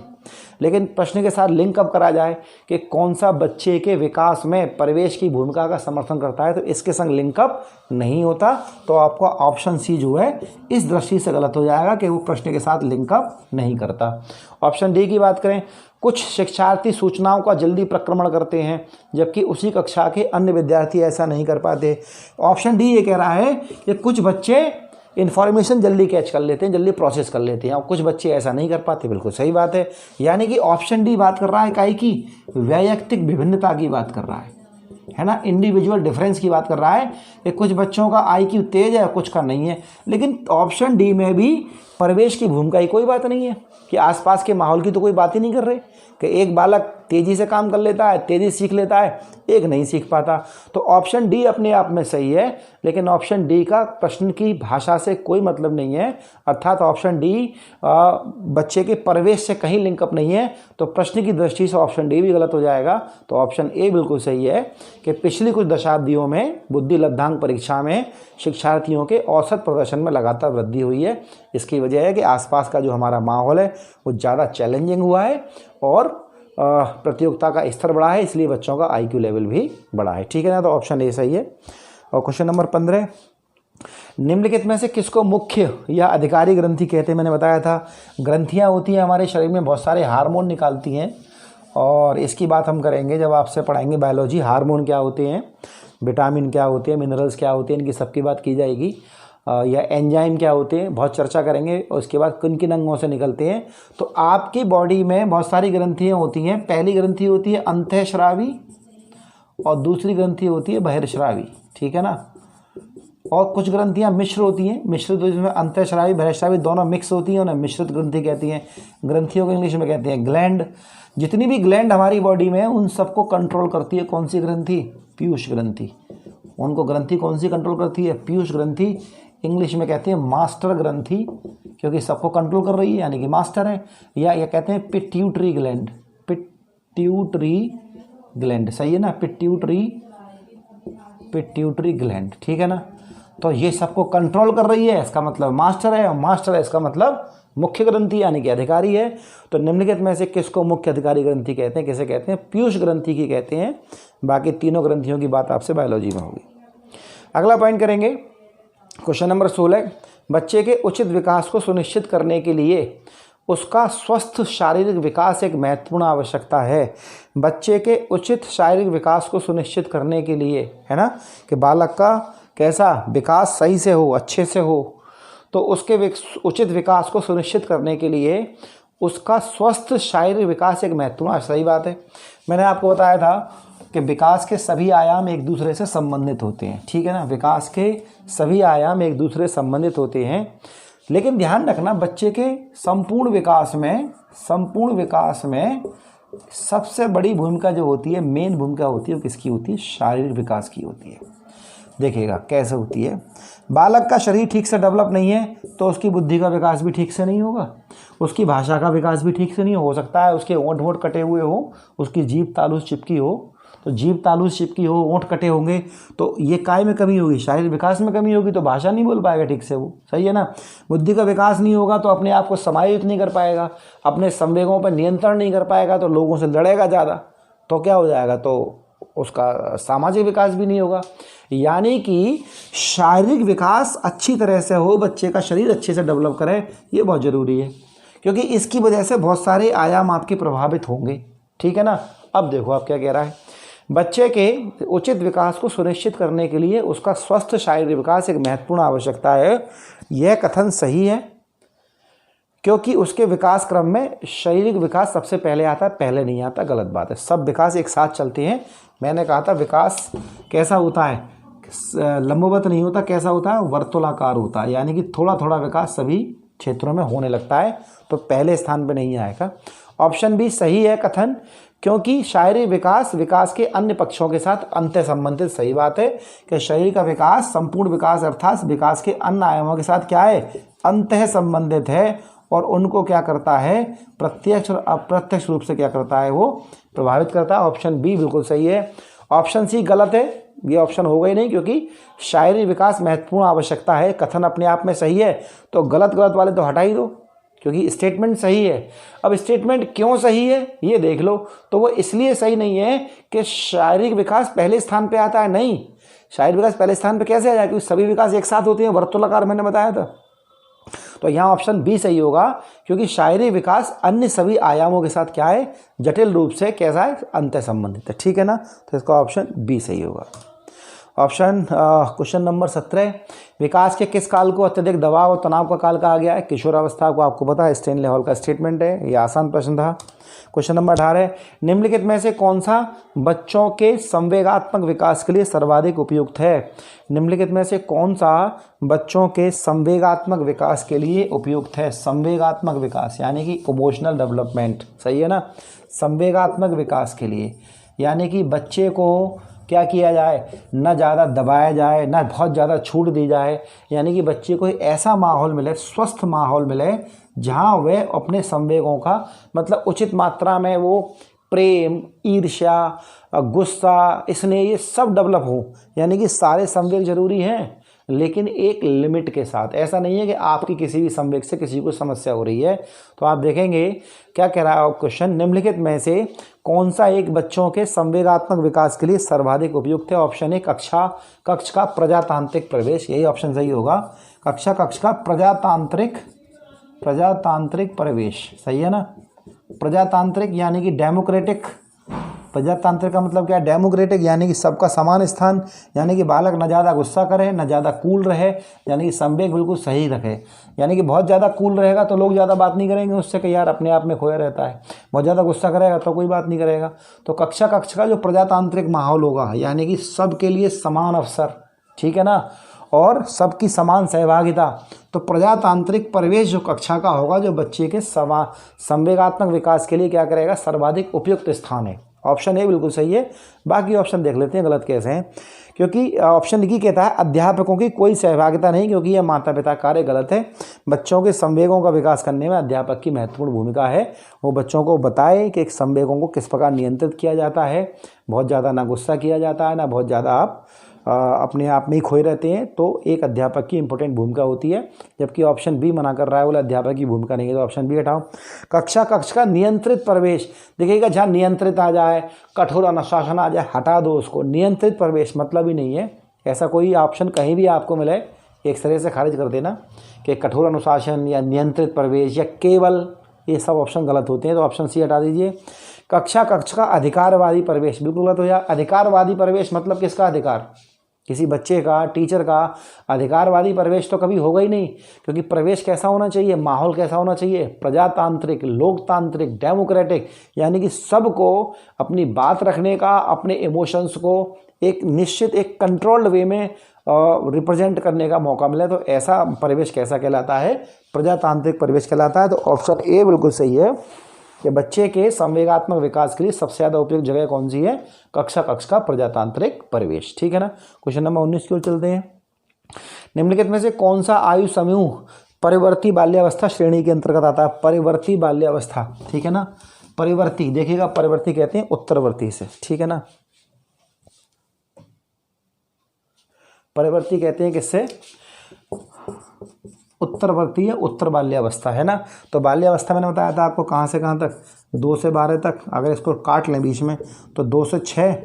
लेकिन प्रश्न के साथ लिंक अप करा जाए कि कौन सा बच्चे के विकास में परिवेश की भूमिका का समर्थन करता है, तो इसके संग लिंकअप नहीं होता। तो आपका ऑप्शन सी जो है इस दृष्टि से गलत हो जाएगा कि वो प्रश्न के साथ लिंकअप नहीं करता। ऑप्शन डी की बात करें, कुछ शिक्षार्थी सूचनाओं का जल्दी प्रक्रमण करते हैं जबकि उसी कक्षा के अन्य विद्यार्थी ऐसा नहीं कर पाते। ऑप्शन डी ये कह रहा है कि कुछ बच्चे इन्फॉर्मेशन जल्दी कैच कर लेते हैं, जल्दी प्रोसेस कर लेते हैं और कुछ बच्चे ऐसा नहीं कर पाते। बिल्कुल सही बात है, यानी कि ऑप्शन डी बात कर रहा है काई की, वैयक्तिक विभिन्नता की बात कर रहा है ना, इंडिविजुअल डिफरेंस की बात कर रहा है कि कुछ बच्चों का आईक्यू तेज है कुछ का नहीं है। लेकिन ऑप्शन डी में भी परिवेश की भूमिका की कोई बात नहीं है, कि आसपास के माहौल की तो कोई बात ही नहीं कर रहे, कि एक बालक तेज़ी से काम कर लेता है, तेज़ी सीख लेता है, एक नहीं सीख पाता। तो ऑप्शन डी अपने आप में सही है, लेकिन ऑप्शन डी का प्रश्न की भाषा से कोई मतलब नहीं है, अर्थात ऑप्शन डी बच्चे के परिवेश से कहीं लिंकअप नहीं है। तो प्रश्न की दृष्टि से ऑप्शन डी भी गलत हो जाएगा। तो ऑप्शन ए बिल्कुल सही है कि पिछली कुछ दशाब्दियों में बुद्धि लब्धांक परीक्षा में शिक्षार्थियों के औसत प्रदर्शन में लगातार वृद्धि हुई है। इसकी वजह है कि आसपास का जो हमारा माहौल है वो ज़्यादा चैलेंजिंग हुआ है और प्रतियोगिता का स्तर बढ़ा है, इसलिए बच्चों का आईक्यू लेवल भी बढ़ा है, ठीक है ना। तो ऑप्शन ए सही है। और क्वेश्चन नंबर 15, निम्नलिखित में से किसको मुख्य या अधिकारी ग्रंथि कहते हैं? मैंने बताया था ग्रंथियां होती हैं हमारे शरीर में, बहुत सारे हार्मोन निकालती हैं, और इसकी बात हम करेंगे जब आपसे पढ़ाएंगे बायोलॉजी। हार्मोन क्या होते हैं, विटामिन क्या होते हैं, मिनरल्स क्या होते हैं, इनकी सबकी बात की जाएगी। या एंजाइम क्या होते हैं, बहुत चर्चा करेंगे। और उसके बाद किन किन अंगों से निकलते हैं। तो आपकी बॉडी में बहुत सारी ग्रंथियाँ होती हैं। पहली ग्रंथि होती है अंतःस्रावी और दूसरी ग्रंथि होती है बहिर्स्रावी, ठीक है ना। और कुछ ग्रंथियाँ मिश्र होती हैं, मिश्रित जिसमें अंतःस्रावी बहिर्स्रावी दोनों मिक्स होती हैं, उन्हें मिश्रित ग्रंथि कहती हैं। ग्रंथियों को इंग्लिश में कहते हैं ग्लैंड। जितनी भी ग्लैंड हमारी बॉडी में है उन सबको कंट्रोल करती है कौन सी ग्रंथि? पीयूष ग्रंथि। उनको ग्रंथि कौन सी कंट्रोल करती है? पीयूष ग्रंथि। इंग्लिश में कहते हैं मास्टर ग्रंथि, क्योंकि सबको कंट्रोल कर रही है, यानी कि मास्टर है। या ये कहते हैं पिट्यूटरी ग्लैंड, पिट्यूटरी ग्लैंड, सही है ना, पिट्यूटरी ग्लैंड, ठीक है ना। तो ये सबको कंट्रोल कर रही है, इसका मतलब मास्टर है, और मास्टर है इसका मतलब मुख्य ग्रंथि यानी कि अधिकारी है। तो निम्नलिखित में से किसको मुख्य अधिकारी ग्रंथि कहते हैं? किसे कहते हैं? पीयूष ग्रंथि की कहते हैं। बाकी तीनों ग्रंथियों की बात आपसे बायोलॉजी में होगी। अगला पॉइंट करेंगे क्वेश्चन नंबर 16, बच्चे के उचित विकास को सुनिश्चित करने के लिए उसका स्वस्थ शारीरिक विकास एक महत्वपूर्ण आवश्यकता है। बच्चे के उचित शारीरिक विकास को सुनिश्चित करने के लिए, है ना, कि बालक का कैसा विकास सही से हो, अच्छे से हो, तो उसके उचित विकास को सुनिश्चित करने के लिए उसका स्वस्थ शारीरिक विकास एक महत्वपूर्ण, सही बात है। मैंने आपको बताया था कि विकास के सभी आयाम एक दूसरे से संबंधित होते हैं, ठीक है ना। विकास के सभी आयाम एक दूसरे से संबंधित होते हैं, लेकिन ध्यान रखना बच्चे के संपूर्ण विकास में सबसे बड़ी भूमिका जो होती है, मेन भूमिका होती है, वो किसकी होती है? शारीरिक विकास की होती है। देखिएगा कैसे होती है। बालक का शरीर ठीक से डेवलप नहीं है तो उसकी बुद्धि का विकास भी ठीक से नहीं होगा, उसकी भाषा का विकास भी ठीक से नहीं हो सकता है। उसके ओंठ वोंठ कटे हुए हो, उसकी जीभ तालुस चिपकी हो, तो जीभ तालुस चिपकी हो, ओंठ कटे होंगे, तो ये काय में कमी होगी? शारीरिक विकास में कमी होगी, तो भाषा नहीं बोल पाएगा ठीक से वो, सही है ना। बुद्धि का विकास नहीं होगा तो अपने आप को समायोजित नहीं कर पाएगा, अपने संवेगों पर नियंत्रण नहीं कर पाएगा, तो लोगों से लड़ेगा ज़्यादा, तो क्या हो जाएगा? तो उसका सामाजिक विकास भी नहीं होगा। यानी कि शारीरिक विकास अच्छी तरह से हो, बच्चे का शरीर अच्छे से डेवलप करे, ये बहुत ज़रूरी है, क्योंकि इसकी वजह से बहुत सारे आयाम आपके प्रभावित होंगे, ठीक है ना। अब देखो आप क्या कह रहा है, बच्चे के उचित विकास को सुनिश्चित करने के लिए उसका स्वस्थ शारीरिक विकास एक महत्वपूर्ण आवश्यकता है। यह कथन सही है, क्योंकि उसके विकास क्रम में शारीरिक विकास सबसे पहले आता है, पहले नहीं आता, गलत बात है। सब विकास एक साथ चलते हैं। मैंने कहा था विकास कैसा होता है? लंबवत नहीं होता, कैसा होता है? वर्तुलाकार होता है, यानी कि थोड़ा थोड़ा विकास सभी क्षेत्रों में होने लगता है, तो पहले स्थान पे नहीं आएगा। ऑप्शन बी सही है कथन, क्योंकि शारीरिक विकास के अन्य पक्षों के साथ अंतः संबंधित, सही बात है कि शरीर का विकास संपूर्ण विकास अर्थात विकास के अन्य आयामों के साथ क्या है? अंतः संबंधित है, और उनको क्या करता है? प्रत्यक्ष और अप्रत्यक्ष रूप से क्या करता है? वो प्रभावित करता है। ऑप्शन बी बिल्कुल सही है। ऑप्शन सी गलत है, ये ऑप्शन होगा ही नहीं, क्योंकि शारीरिक विकास महत्वपूर्ण आवश्यकता है, कथन अपने आप में सही है, तो गलत वाले तो हटा ही दो, क्योंकि स्टेटमेंट सही है। अब स्टेटमेंट क्यों सही है ये देख लो, तो वो इसलिए सही नहीं है कि शारीरिक विकास पहले स्थान पे आता है, नहीं। शारीरिक विकास पहले स्थान पे कैसे आ जाए? क्योंकि सभी विकास एक साथ होते हैं, वर्तुलाकार, मैंने बताया था। तो यहाँ ऑप्शन बी सही होगा, क्योंकि शारीरिक विकास अन्य सभी आयामों के साथ क्या है? जटिल रूप से कैसा है? अंतः संबंधित है, ठीक है ना। तो इसका ऑप्शन बी सही होगा। क्वेश्चन नंबर 17, विकास के किस काल को अत्यधिक दबाव और तनाव का काल कहा गया है? किशोरावस्था को आपको पता है, स्टेनले हॉल का स्टेटमेंट है, ये आसान प्रश्न था। क्वेश्चन नंबर 18, निम्नलिखित में से कौन सा बच्चों के संवेगात्मक विकास के लिए सर्वाधिक उपयुक्त है? निम्नलिखित में से कौन सा बच्चों के संवेगात्मक विकास के लिए उपयुक्त है? संवेगात्मक विकास यानी कि इमोशनल डेवलपमेंट, सही है ना। संवेगात्मक विकास के लिए यानी कि बच्चे को क्या किया जाए? न ज़्यादा दबाया जाए, न बहुत ज़्यादा छूट दी जाए, यानी कि बच्चे को ऐसा माहौल मिले, स्वस्थ माहौल मिले, जहाँ वह अपने संवेगों का मतलब उचित मात्रा में वो प्रेम, ईर्ष्या, गुस्सा, स्नेह, ये सब डेवलप हो। यानी कि सारे संवेग जरूरी हैं, लेकिन एक लिमिट के साथ। ऐसा नहीं है कि आपकी किसी भी संवेग से किसी को समस्या हो रही है। तो आप देखेंगे क्या कह रहा है क्वेश्चन, निम्नलिखित में से कौन सा एक बच्चों के संवेगात्मक विकास के लिए सर्वाधिक उपयुक्त है। ऑप्शन ए कक्ष का प्रजातांत्रिक प्रवेश, यही ऑप्शन सही होगा। कक्ष का प्रजातांत्रिक प्रवेश, सही है ना। प्रजातांत्रिक यानी कि डेमोक्रेटिक, प्रजातांत्रिक का मतलब क्या है, डेमोक्रेटिक यानी कि सबका समान स्थान, यानी कि बालक न ज़्यादा गुस्सा करे न ज़्यादा कूल रहे, यानी कि संवेग बिल्कुल सही रखे। यानी कि बहुत ज़्यादा कूल रहेगा तो लोग ज़्यादा बात नहीं करेंगे उससे कि यार अपने आप में खोया रहता है, बहुत ज़्यादा गुस्सा करेगा तो कोई बात नहीं करेगा। तो कक्ष का जो प्रजातांत्रिक माहौल होगा, यानी कि सबके लिए समान अवसर, ठीक है ना, और सबकी समान सहभागिता, तो प्रजातांत्रिक परिवेश जो कक्षा का होगा, जो बच्चे के संवेगात्मक विकास के लिए क्या करेगा, सर्वाधिक उपयुक्त स्थान है। ऑप्शन ए बिल्कुल सही है। बाकी ऑप्शन देख लेते हैं गलत कैसे हैं, क्योंकि ऑप्शन डी कहता है अध्यापकों की कोई सहभागिता नहीं, क्योंकि यह माता पिता कार्य गलत है। बच्चों के संवेगों का विकास करने में अध्यापक की महत्वपूर्ण भूमिका है। वो बच्चों को बताए कि एक संवेगों को किस प्रकार नियंत्रित किया जाता है, बहुत ज़्यादा ना गुस्सा किया जाता है, ना बहुत ज़्यादा आप अपने आप में ही खोए रहते हैं। तो एक अध्यापक की इंपॉर्टेंट भूमिका होती है, जबकि ऑप्शन बी मना कर रहा है, बोले अध्यापक की भूमिका नहीं है, तो ऑप्शन बी हटाओ। कक्ष का नियंत्रित प्रवेश, देखिएगा जहाँ नियंत्रित आ जाए, कठोर अनुशासन आ जाए, हटा दो उसको। नियंत्रित प्रवेश मतलब ही नहीं है, ऐसा कोई ऑप्शन कहीं भी आपको मिले एक तरह से खारिज कर देना कि कठोर अनुशासन या नियंत्रित प्रवेश या केवल, ये सब ऑप्शन गलत होते हैं। तो ऑप्शन सी हटा दीजिए। कक्ष का अधिकारवादी प्रवेश बिल्कुल गलत हो जाए। अधिकारवादी प्रवेश मतलब किसका अधिकार, किसी बच्चे का, टीचर का अधिकारवादी प्रवेश तो कभी होगा ही नहीं, क्योंकि प्रवेश कैसा होना चाहिए, माहौल कैसा होना चाहिए, प्रजातांत्रिक, लोकतांत्रिक, डेमोक्रेटिक, यानी कि सबको अपनी बात रखने का, अपने इमोशंस को एक निश्चित एक कंट्रोल्ड वे में रिप्रेजेंट करने का मौका मिले। तो ऐसा परिवेश कैसा कहलाता है, प्रजातांत्रिक परिवेश कहलाता है। तो ऑप्शन ए बिल्कुल सही है कि बच्चे के संवेगात्मक विकास के लिए सबसे ज़्यादा उपयुक्त जगह कौन सी है, कक्ष का प्रजातांत्रिक परिवेश, ठीक है ना। क्वेश्चन नंबर 19 की ओर चलते हैं। निम्नलिखित में से कौन सा आयु समूह परिवर्ती बाल्यावस्था श्रेणी के अंतर्गत आता है। परिवर्ती बाल्यावस्था, ठीक है ना। परिवर्ती, देखिएगा परिवर्ती कहते हैं उत्तरवर्ती से, ठीक है ना। परिवर्ती कहते हैं किससे, उत्तरवर्ती है, उत्तर बाल्यावस्था, है ना। तो बाल्यावस्था मैंने बताया था आपको कहाँ से कहाँ तक, 2 से 12 तक। अगर इसको काट लें बीच में तो 2 से 6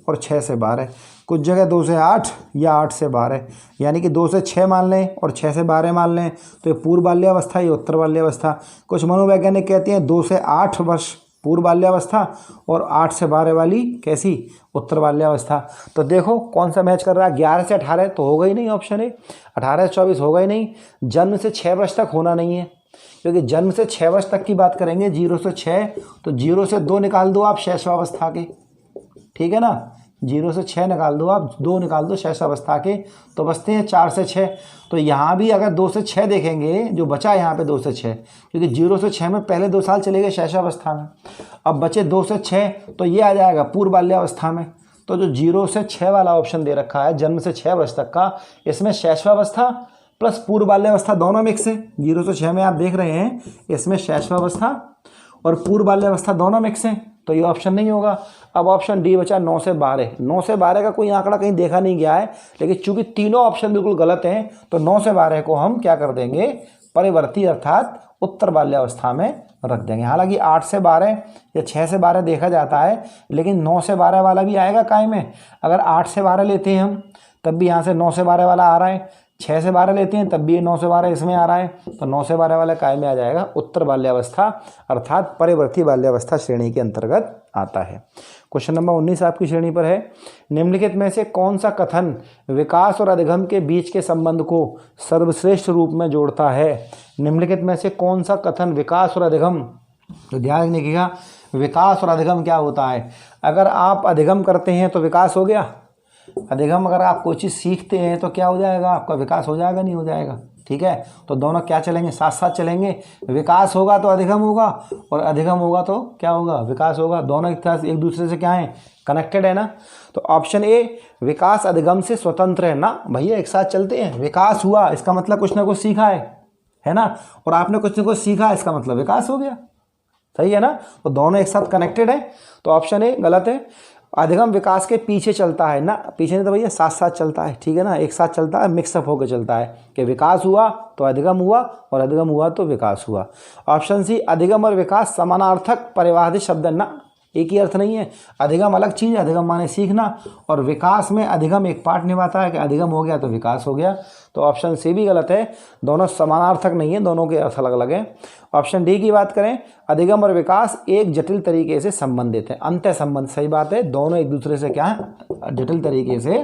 और 6 से 12, कुछ जगह 2 से 8 या 8 से 12, यानी कि 2 से 6 मान लें और 6 से 12 मान लें तो ये पूर्व बाल्यावस्था, ये उत्तर बाल्यावस्था। कुछ मनोवैज्ञानिक कहते हैं 2 से 8 वर्ष पूर्व बाल्यावस्था और 8 से 12 वाली कैसी, उत्तर बाल्यावस्था। तो देखो कौन सा मैच कर रहा है, 11 से 18 तो होगा ही नहीं, ऑप्शन है 18 से 24 होगा ही नहीं। जन्म से 6 वर्ष तक होना नहीं है, क्योंकि जन्म से 6 वर्ष तक की बात करेंगे, 0 से 6, तो 0 से 2 निकाल दो आप शैशवावस्था के, ठीक है ना। 0 से 6 निकाल दो आप, 2 निकाल दो शैशवावस्था के, तो बचते हैं 4 से 6। तो यहाँ भी अगर 2 से 6 देखेंगे, जो बचा यहाँ पे 2 से 6, क्योंकि 0 से 6 में पहले 2 साल चले गए शैशवावस्था में, अब बचे 2 से 6, तो ये आ जाएगा पूर्व बाल्यावस्था में। तो जो 0 से 6 वाला ऑप्शन दे रखा है, जन्म से 6 वर्ष तक का, इसमें शैशवावस्था प्लस पूर्व बाल्यावस्था दोनों मिक्स है। 0 से 6 में आप देख रहे हैं, इसमें शैशवावस्था और पूर्व बाल्यावस्था दोनों मिक्स हैं, तो ये ऑप्शन नहीं होगा। अब ऑप्शन डी बचा 9 से 12। 9 से 12 का कोई आंकड़ा कहीं देखा नहीं गया है, लेकिन चूंकि तीनों ऑप्शन बिल्कुल गलत हैं, तो 9 से 12 को हम क्या कर देंगे, परिवर्ती अर्थात उत्तर बाल्यावस्था में रख देंगे। हालांकि 8 से 12 या 6 से 12 देखा जाता है, लेकिन 9 से 12 वाला भी आएगा काय में। अगर 8 से 12 लेते हैं हम, तब भी यहाँ से 9 से 12 वाला आ रहा है, 6 से 12 लेते हैं तब भी 9 से 12 इसमें आ रहा है, तो 9 से 12 वाला काय में आ जाएगा, उत्तर बाल्यावस्था अर्थात परिवर्ती बाल्यावस्था श्रेणी के अंतर्गत आता है। क्वेश्चन नंबर 19 आपकी श्रेणी पर है। निम्नलिखित में से कौन सा कथन विकास और अधिगम के बीच के संबंध को सर्वश्रेष्ठ रूप में जोड़ता है। निम्नलिखित में से कौन सा कथन विकास और अधिगम, तो ध्यान रखिएगा विकास और अधिगम क्या होता है। अगर आप अधिगम करते हैं तो विकास हो गया, अधिगम अगर आप कोई चीज़ सीखते हैं तो क्या हो जाएगा, आपका विकास हो जाएगा, नहीं हो जाएगा, ठीक है। तो दोनों क्या चलेंगे, साथ साथ चलेंगे। विकास होगा तो अधिगम होगा और अधिगम होगा तो क्या होगा, विकास होगा। दोनों एक दूसरे से क्या है, कनेक्टेड है ना। तो ऑप्शन ए विकास अधिगम से स्वतंत्र है ना, भैया एक साथ चलते हैं। विकास हुआ इसका मतलब कुछ ना कुछ सीखा है ना, और आपने कुछ ना कुछ सीखा इसका मतलब विकास हो गया, सही है ना। तो दोनों एक साथ कनेक्टेड है, तो ऑप्शन ए गलत है। अधिगम विकास के पीछे चलता है ना, पीछे नहीं तो भैया साथ साथ चलता है, ठीक है ना, एक साथ चलता है, मिक्सअप होकर चलता है कि विकास हुआ तो अधिगम हुआ और अधिगम हुआ तो विकास हुआ। ऑप्शन सी, अधिगम और विकास समानार्थक परिवादित शब्द है ना, एक ही अर्थ नहीं है। अधिगम अलग चीज़ है, अधिगम माने सीखना, और विकास में अधिगम एक पार्ट निभाता है कि अधिगम हो गया तो विकास हो गया। तो ऑप्शन सी भी गलत है, दोनों समानार्थक नहीं है, दोनों के अर्थ अलग अलग हैं। ऑप्शन डी की बात करें, अधिगम और विकास एक जटिल तरीके से संबंधित है, अंतः संबंध, सही बात है, दोनों एक दूसरे से क्या है, जटिल तरीके से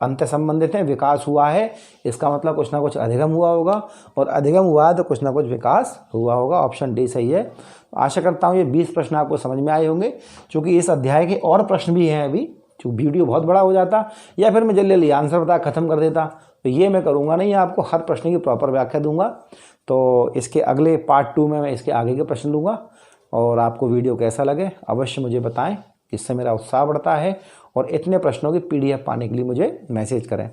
अंतः संबंधित हैं। विकास हुआ है इसका मतलब कुछ ना कुछ अधिगम हुआ होगा, और अधिगम हुआ है तो कुछ ना कुछ विकास हुआ होगा। ऑप्शन डी सही है। आशा करता हूँ ये 20 प्रश्न आपको समझ में आए होंगे, क्योंकि इस अध्याय के और प्रश्न भी हैं अभी, जो वीडियो बहुत बड़ा हो जाता या फिर मैं जल्दी आंसर बता खत्म कर देता, तो ये मैं करूँगा नहीं, आपको हर प्रश्न की प्रॉपर व्याख्या दूंगा। तो इसके अगले पार्ट 2 में मैं इसके आगे के प्रश्न लूँगा, और आपको वीडियो कैसा लगे अवश्य मुझे बताएं, इससे मेरा उत्साह बढ़ता है। और इतने प्रश्नों की PDF पाने के लिए मुझे मैसेज करें।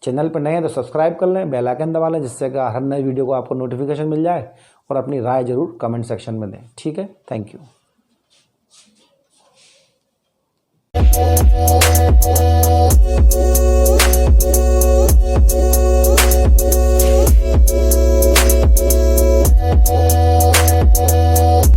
चैनल पर नए हैं तो सब्सक्राइब कर लें, बेल आइकन दबा लें, जिससे कि हर नए वीडियो को आपको नोटिफिकेशन मिल जाए, और अपनी राय जरूर कमेंट सेक्शन में दें, ठीक है। Thank you.